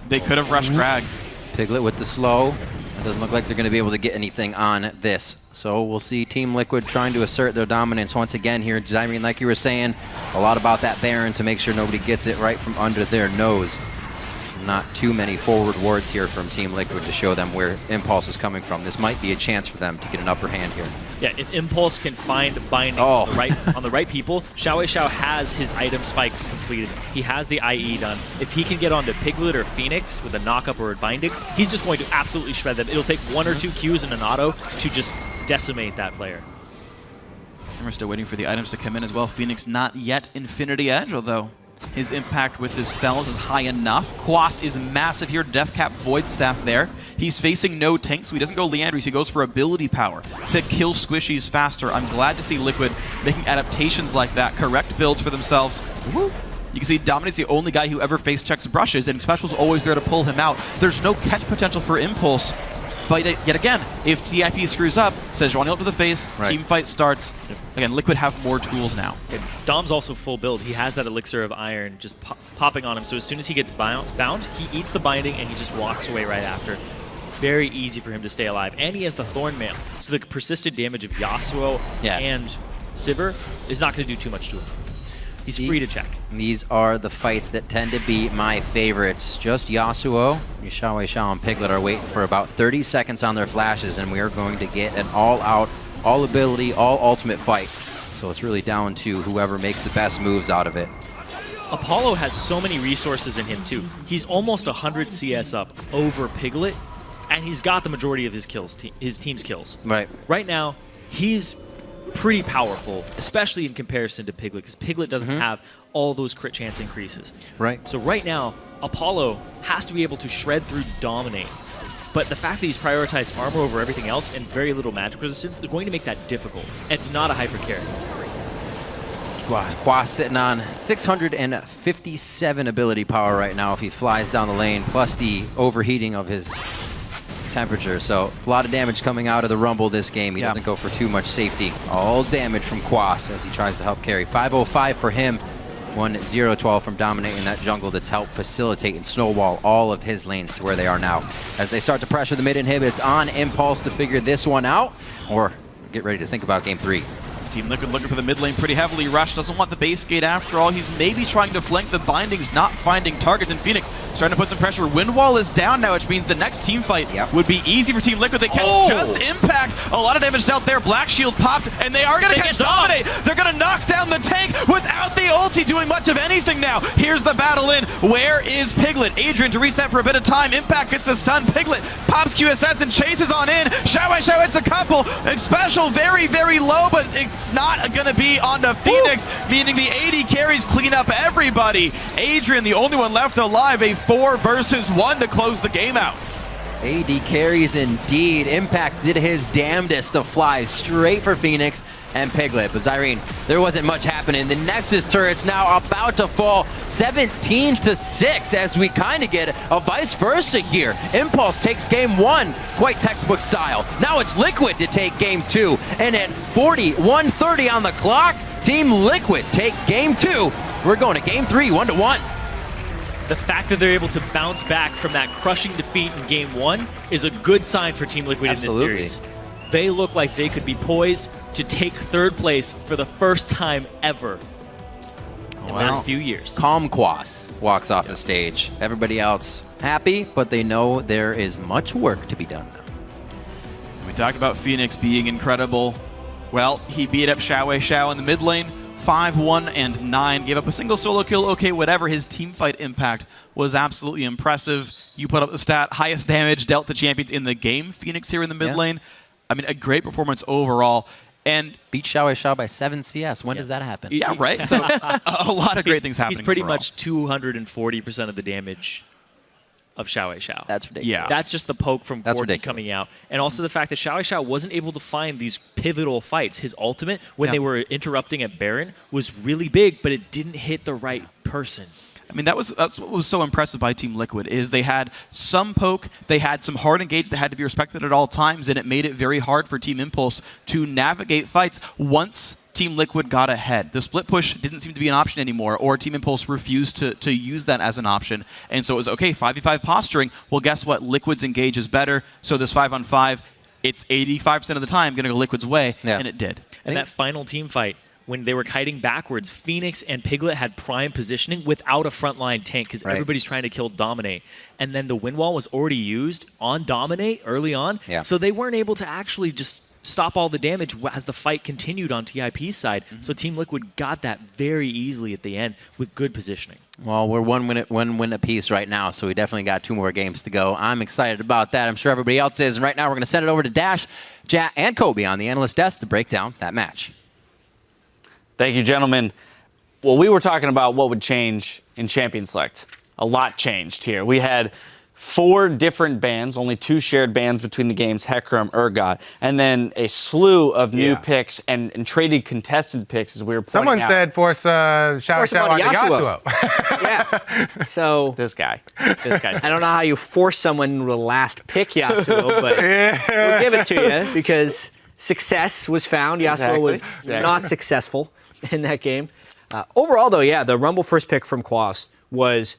They could have rushed Drag. Piglet with the slow. It doesn't look like they're going to be able to get anything on this. So we'll see Team Liquid trying to assert their dominance once again here. Zyrene, like you were saying, a lot about that Baron to make sure nobody gets it right from under their nose. Not too many forward wards here from Team Liquid to show them where Impulse is coming from. This might be a chance for them to get an upper hand here. Yeah, if Impulse can find binding on the right people, Xiao has his item spikes completed. He has the IE done. If he can get onto Piglet or Phoenix with a knock-up or a binding, he's just going to absolutely shred them. It'll take 1 or 2 Qs and an auto to just decimate that player. And we're still waiting for the items to come in as well. Phoenix not yet Infinity Edge, although his impact with his spells is high enough. Quas is massive here. Deathcap Void Staff there. He's facing no tank, so he doesn't go Leandries. He goes for ability power to kill squishies faster. I'm glad to see Liquid making adaptations like that. Correct builds for themselves. Woo. You can see Dominate's the only guy who ever face checks brushes, and Special's always there to pull him out. There's no catch potential for Impulse. But yet again, if TIP screws up, says Johnny up to the face, team fight starts. Again, Liquid have more tools now. And Dom's also full build. He has that Elixir of Iron just popping on him. So as soon as he gets bound, he eats the binding and he just walks away right after. Very easy for him to stay alive. And he has the Thorn Mail. So the persistent damage of Yasuo and Sivir is not going to do too much to him. He's free to check. These are the fights that tend to be my favorites. Just Yasuo, Xiao and Piglet are waiting for about 30 seconds on their flashes, and we are going to get an all-out, all-ability, all-ultimate fight. So it's really down to whoever makes the best moves out of it. Apollo has so many resources in him, too. He's almost 100 CS up over Piglet, and he's got the majority of his kills, his team's kills. Right. Right now, he's pretty powerful, especially in comparison to Piglet, because Piglet doesn't have all those crit chance increases. Right. So right now, Apollo has to be able to shred through Dominate. But the fact that he's prioritized armor over everything else and very little magic resistance is going to make that difficult. And it's not a hyper carry. Quas sitting on 657 ability power right now if he flies down the lane, plus the overheating of his temperature. So a lot of damage coming out of the Rumble this game. He doesn't go for too much safety. All damage from Quas as he tries to help carry. 505 for him. 1-0-12 from dominating that jungle that's helped facilitate and snowball all of his lanes to where they are now. As they start to pressure the mid inhib, it's on Impulse to figure this one out or get ready to think about game 3. Team Liquid looking for the mid lane pretty heavily. Rush doesn't want the base gate after all. He's maybe trying to flank the bindings, not finding targets. And Phoenix starting to put some pressure. Wind wall is down now, which means the next team fight would be easy for Team Liquid. They can't just impact. A lot of damage dealt there. Black Shield popped, and they are going to catch Dominate. They're going to knock down the tank without the ulti doing much of anything now. Here's the battle in. Where is Piglet? Adrian to reset for a bit of time. Impact gets the stun. Piglet pops QSS and chases on in. Xiao hits a couple. It's Special very, very low, but it's not going to be onto Phoenix, meaning the AD carries clean up everybody. Adrian, the only one left alive, a 4 versus 1 to close the game out. AD carries indeed. Impact did his damnedest to fly straight for Phoenix and Piglet. But Zyrene, there wasn't much happening. The Nexus turret's now about to fall 17-6 as we kind of get a vice versa here. Impulse takes game 1, quite textbook style. Now it's Liquid to take game 2. And at 41:30 on the clock, Team Liquid take game 2. We're going to game 3, 1-1. The fact that they're able to bounce back from that crushing defeat in game 1 is a good sign for Team Liquid in this series. They look like they could be poised to take 3rd place for the first time ever in the last few years. Calm Quas walks off the stage. Everybody else happy, but they know there is much work to be done. We talked about Phoenix being incredible. Well, he beat up Xiao in the mid lane. 5-1-9, gave up a single solo kill. Okay, whatever. His team fight impact was absolutely impressive. You put up the stat, highest damage dealt to champions in the game. Phoenix here in the mid lane. I mean, a great performance overall. And beat Xiao by 7 CS. When does that happen? Yeah, right? So a lot of great things happening. He's pretty overall. much 240% of the damage of Xiao. That's ridiculous. Yeah. That's just the poke from Gordon coming out. And also the fact that Xiao wasn't able to find these pivotal fights. His ultimate, when they were interrupting at Baron, was really big, but it didn't hit the right person. I mean, that's what was so impressive by Team Liquid is they had some poke, they had some hard engage that had to be respected at all times, and it made it very hard for Team Impulse to navigate fights once Team Liquid got ahead. The split push didn't seem to be an option anymore, or Team Impulse refused to use that as an option. And so it was, okay, 5v5 posturing. Well, guess what? Liquid's engage is better, so this 5-on-5, it's 85% of the time going to go Liquid's way, and it did. And that final team fight, when they were kiting backwards, Phoenix and Piglet had prime positioning without a frontline tank because everybody's trying to kill Dominate. And then the wind wall was already used on Dominate early on, so they weren't able to actually just stop all the damage as the fight continued on TIP's side. So Team Liquid got that very easily at the end with good positioning. Well, we're one win apiece right now, so we definitely got 2 more games to go. I'm excited about that. I'm sure everybody else is. And right now we're going to send it over to Dash, Jat, and Kobe on the analyst desk to break down that match. Thank you, gentlemen. Well, we were talking about what would change in Champion Select. A lot changed here. We had 4 different bans, only 2 shared bans between the games, Hecarim, Urgot, and then a slew of new picks and traded contested picks as we were pointing Someone out. said force Xiao Xiao onto Yasuo. Yasuo. Yeah. So This guy. I don't know how you force someone to last pick Yasuo, but we'll give it to you because success was found. Yasuo was not successful in that game. Overall, though, yeah, the Rumble first pick from Quas was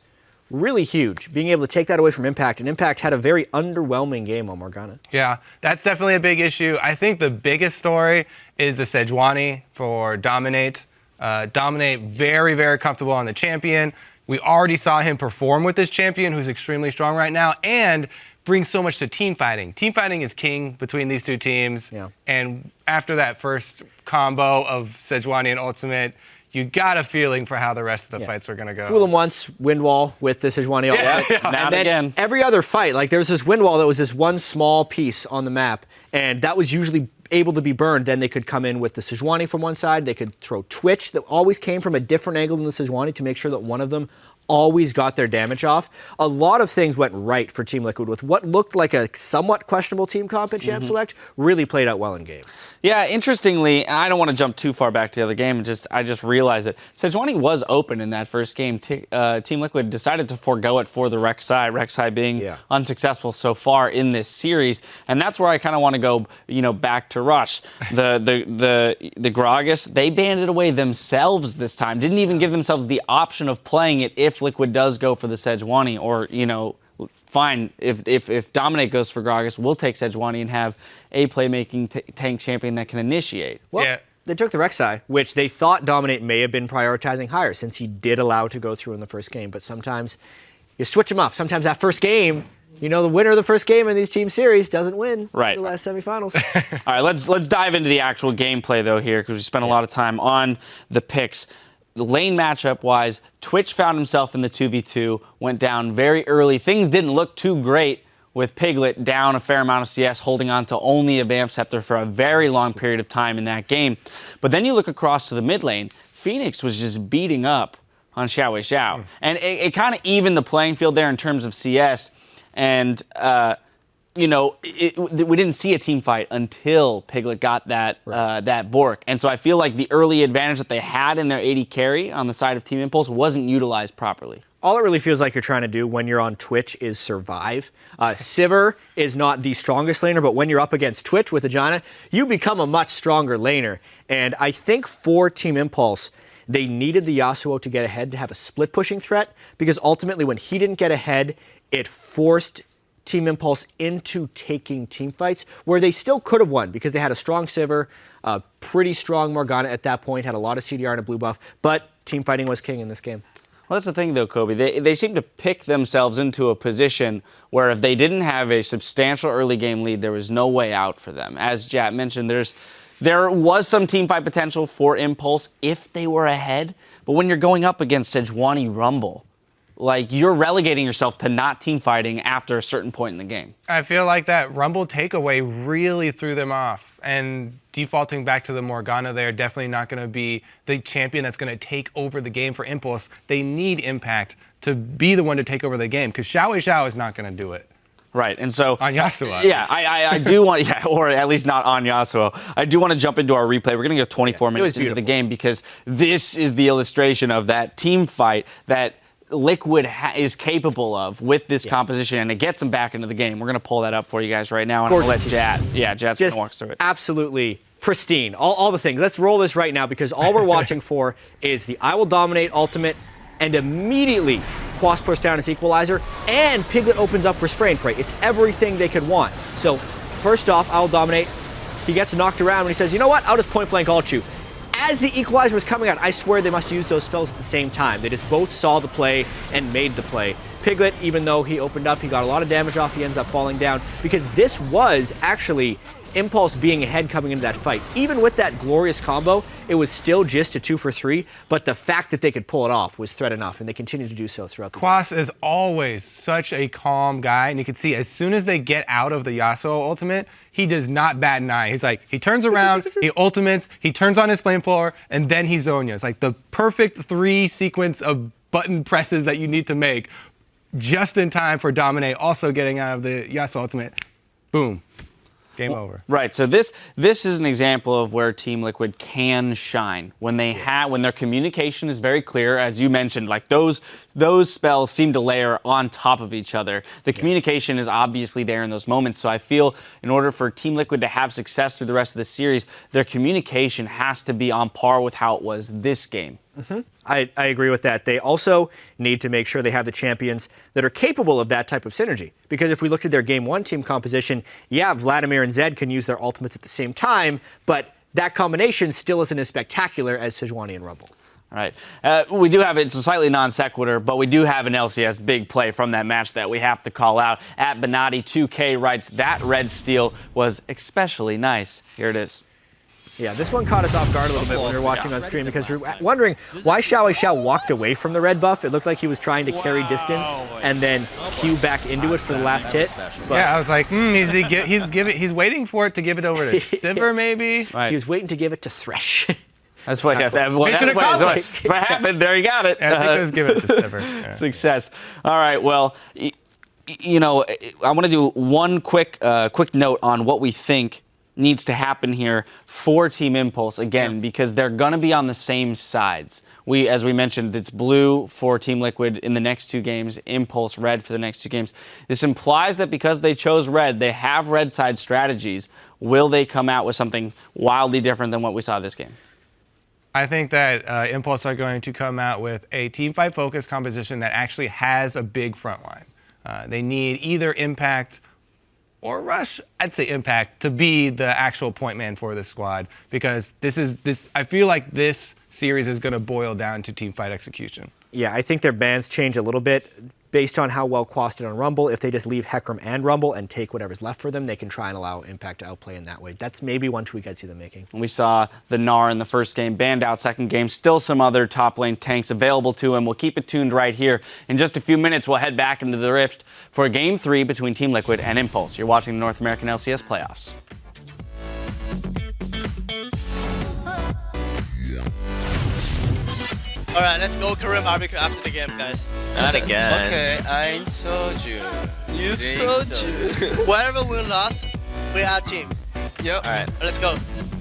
really huge, being able to take that away from Impact. And Impact had a very underwhelming game on Morgana. Yeah, that's definitely a big issue. I think the biggest story is the Sejuani for Dominate. Dominate very, very comfortable on the champion. We already saw him perform with this champion who's extremely strong right now and brings so much to team fighting. Team fighting is king between these 2 teams. Yeah. And after that first combo of Sejuani and Ultimate, you got a feeling for how the rest of the fights were going to go. Fool him once, wind wall with the Sejuani ultimate. Now And then again. every other fight, like there's this wind wall that was this one small piece on the map, and that was usually able to be burned. Then they could come in with the Sejuani from one side. They could throw Twitch that always came from a different angle than the Sejuani to make sure that one of them always got their damage off. A lot of things went right for Team Liquid with what looked like a somewhat questionable team comp in Champ Select really played out well in game. Yeah, interestingly, and I don't want to jump too far back to the other game, I just realized it. Sejuani was open in that first game. Team Liquid decided to forego it for the Rek'Sai, Rek'Sai being unsuccessful so far in this series. And that's where I kind of want to go, back to Rush. The Gragas, they banned it away themselves this time. Didn't even give themselves the option of playing it if Liquid does go for the Sejuani, or, fine, if Dominate goes for Gragas, we'll take Sejuani and have a playmaking tank champion that can initiate. Well, they took the Rek'Sai, which they thought Dominate may have been prioritizing higher since he did allow it to go through in the first game. But sometimes you switch them up. Sometimes that first game, the winner of the first game in these team series doesn't win the last semifinals. All right, let's dive into the actual gameplay, though, here, because we spent a lot of time on the picks. The lane matchup-wise, Twitch found himself in the 2v2, went down very early. Things didn't look too great with Piglet down a fair amount of CS, holding on to only a Vamp Scepter for a very long period of time in that game. But then you look across to the mid lane, Phoenix was just beating up on Xiao Xiao. And it kind of evened the playing field there in terms of CS. And, we didn't see a team fight until Piglet got that Bork. And so I feel like the early advantage that they had in their AD carry on the side of Team Impulse wasn't utilized properly. All it really feels like you're trying to do when you're on Twitch is survive. Sivir is not the strongest laner, but when you're up against Twitch with Ajana, you become a much stronger laner. And I think for Team Impulse, they needed the Yasuo to get ahead to have a split pushing threat, because ultimately when he didn't get ahead, it forced Team Impulse into taking team fights where they still could have won because they had a strong Sivir, a pretty strong Morgana at that point, had a lot of CDR and a blue buff, but team fighting was king in this game. Well, that's the thing, though, Kobe. They seem to pick themselves into a position where if they didn't have a substantial early game lead, there was no way out for them. As Jat mentioned, there was some team fight potential for Impulse if they were ahead, but when you're going up against Sejuani Rumble, you're relegating yourself to not team fighting after a certain point in the game. I feel like that Rumble takeaway really threw them off. And defaulting back to the Morgana, they're definitely not going to be the champion that's going to take over the game for Impulse. They need Impact to be the one to take over the game, because Xiao Xiao is not going to do it. Right, and so on Yasuo. Yeah, I do want, or at least not on Yasuo. I do want to jump into our replay. We're going to go 24 minutes into the game because this is the illustration of that team fight that Liquid is capable of with this composition, and it gets them back into the game. We're going to pull that up for you guys right now, and I'll let Jad. Yeah, Jad's going to walk us through it. Absolutely pristine. All the things. Let's roll this right now because all we're watching for is the I Will Dominate ultimate, and immediately Quas puts down his equalizer, and Piglet opens up for spray and pray. It's everything they could want. So first off, I Will Dominate. He gets knocked around when he says, you know what, I'll just point blank ult you. As the equalizer was coming out, I swear they must use those spells at the same time. They just both saw the play and made the play. Piglet, even though he opened up, he got a lot of damage off, he ends up falling down because this was actually Impulse being ahead coming into that fight. Even with that glorious combo, it was still just a 2 for 3, but the fact that they could pull it off was threat enough, and they continue to do so throughout the game. Quas is always such a calm guy, and you can see as soon as they get out of the Yasuo ultimate, he does not bat an eye. He's like, he turns around, he ultimates, he turns on his flamethrower, and then he Zonya. It's like the perfect 3 sequence of button presses that you need to make just in time for Dominate also getting out of the Yasuo ultimate. Boom. Game over. Right. So this is an example of where Team Liquid can shine when when their communication is very clear, as you mentioned. Like those spells seem to layer on top of each other. The communication is obviously there in those moments. So I feel in order for Team Liquid to have success through the rest of the series, their communication has to be on par with how it was this game. Mm-hmm. I agree with that. They also need to make sure they have the champions that are capable of that type of synergy. Because if we looked at their Game 1 team composition, yeah, Vladimir and Zed can use their ultimates at the same time, but that combination still isn't as spectacular as Sejuani and Rumble. All right. We do have, it's a slightly non sequitur, but we do have an LCS big play from that match that we have to call out. At Benatti 2K writes, that red steal was especially nice. Here it is. Yeah, this one caught us off guard a little bit when we were watching on stream because we were wondering why Xiao walked away from the red buff. It looked like he was trying to carry distance and then queue back into it for the last hit. But yeah, I was like, he's waiting for it to give it over to Sivir, maybe. Right. He was waiting to give it to Thresh. That's what happened. There you got it. I think it was give it to Sivir. Yeah. Success. All right. Well, you know, I want to do one quick note on what we think needs to happen here for Team Impulse, again, because they're going to be on the same sides. As we mentioned, it's blue for Team Liquid in the next 2 games, Impulse red for the next 2 games. This implies that because they chose red, they have red side strategies. Will they come out with something wildly different than what we saw this game? I think that Impulse are going to come out with a teamfight focused composition that actually has a big front line. They need either Impact or Rush, I'd say Impact, to be the actual point man for this squad, because I feel like this series is going to boil down to teamfight execution. Yeah, I think their bans change a little bit based on how well Quas did on Rumble. If they just leave Hecarim and Rumble and take whatever's left for them, they can try and allow Impact to outplay in that way. That's maybe one tweak I'd see them making. We saw the Gnar in the first game, banned out second game, still some other top lane tanks available to him. We'll keep it tuned right here. In just a few minutes, we'll head back into the Rift for Game 3 between Team Liquid and Impulse. You're watching the North American LCS playoffs. All right, let's go Karim barbecue after the game, guys. Not again. Okay, I told you. You told you. Whatever we lost, we're our team. Yep. All right, let's go.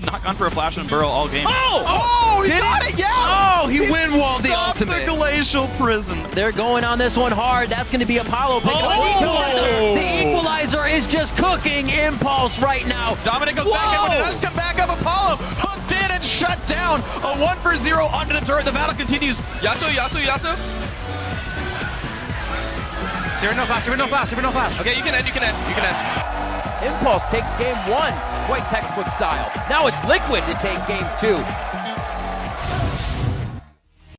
Not gone for a flash and burrow all game. Oh, he got it, yeah! Oh, he win-walled the ultimate. The glacial prison. They're going on this one hard. That's going to be Apollo picking up the equalizer. The equalizer is just cooking Impulse right now. Dominic goes back up, and it does come back up. Apollo hooked in and shut down. A 1-for-0 under the turret. The battle continues. Yasuo. Sivir no flash. Okay, you can end. Impulse takes game 1, quite textbook style. Now it's Liquid to take game 2.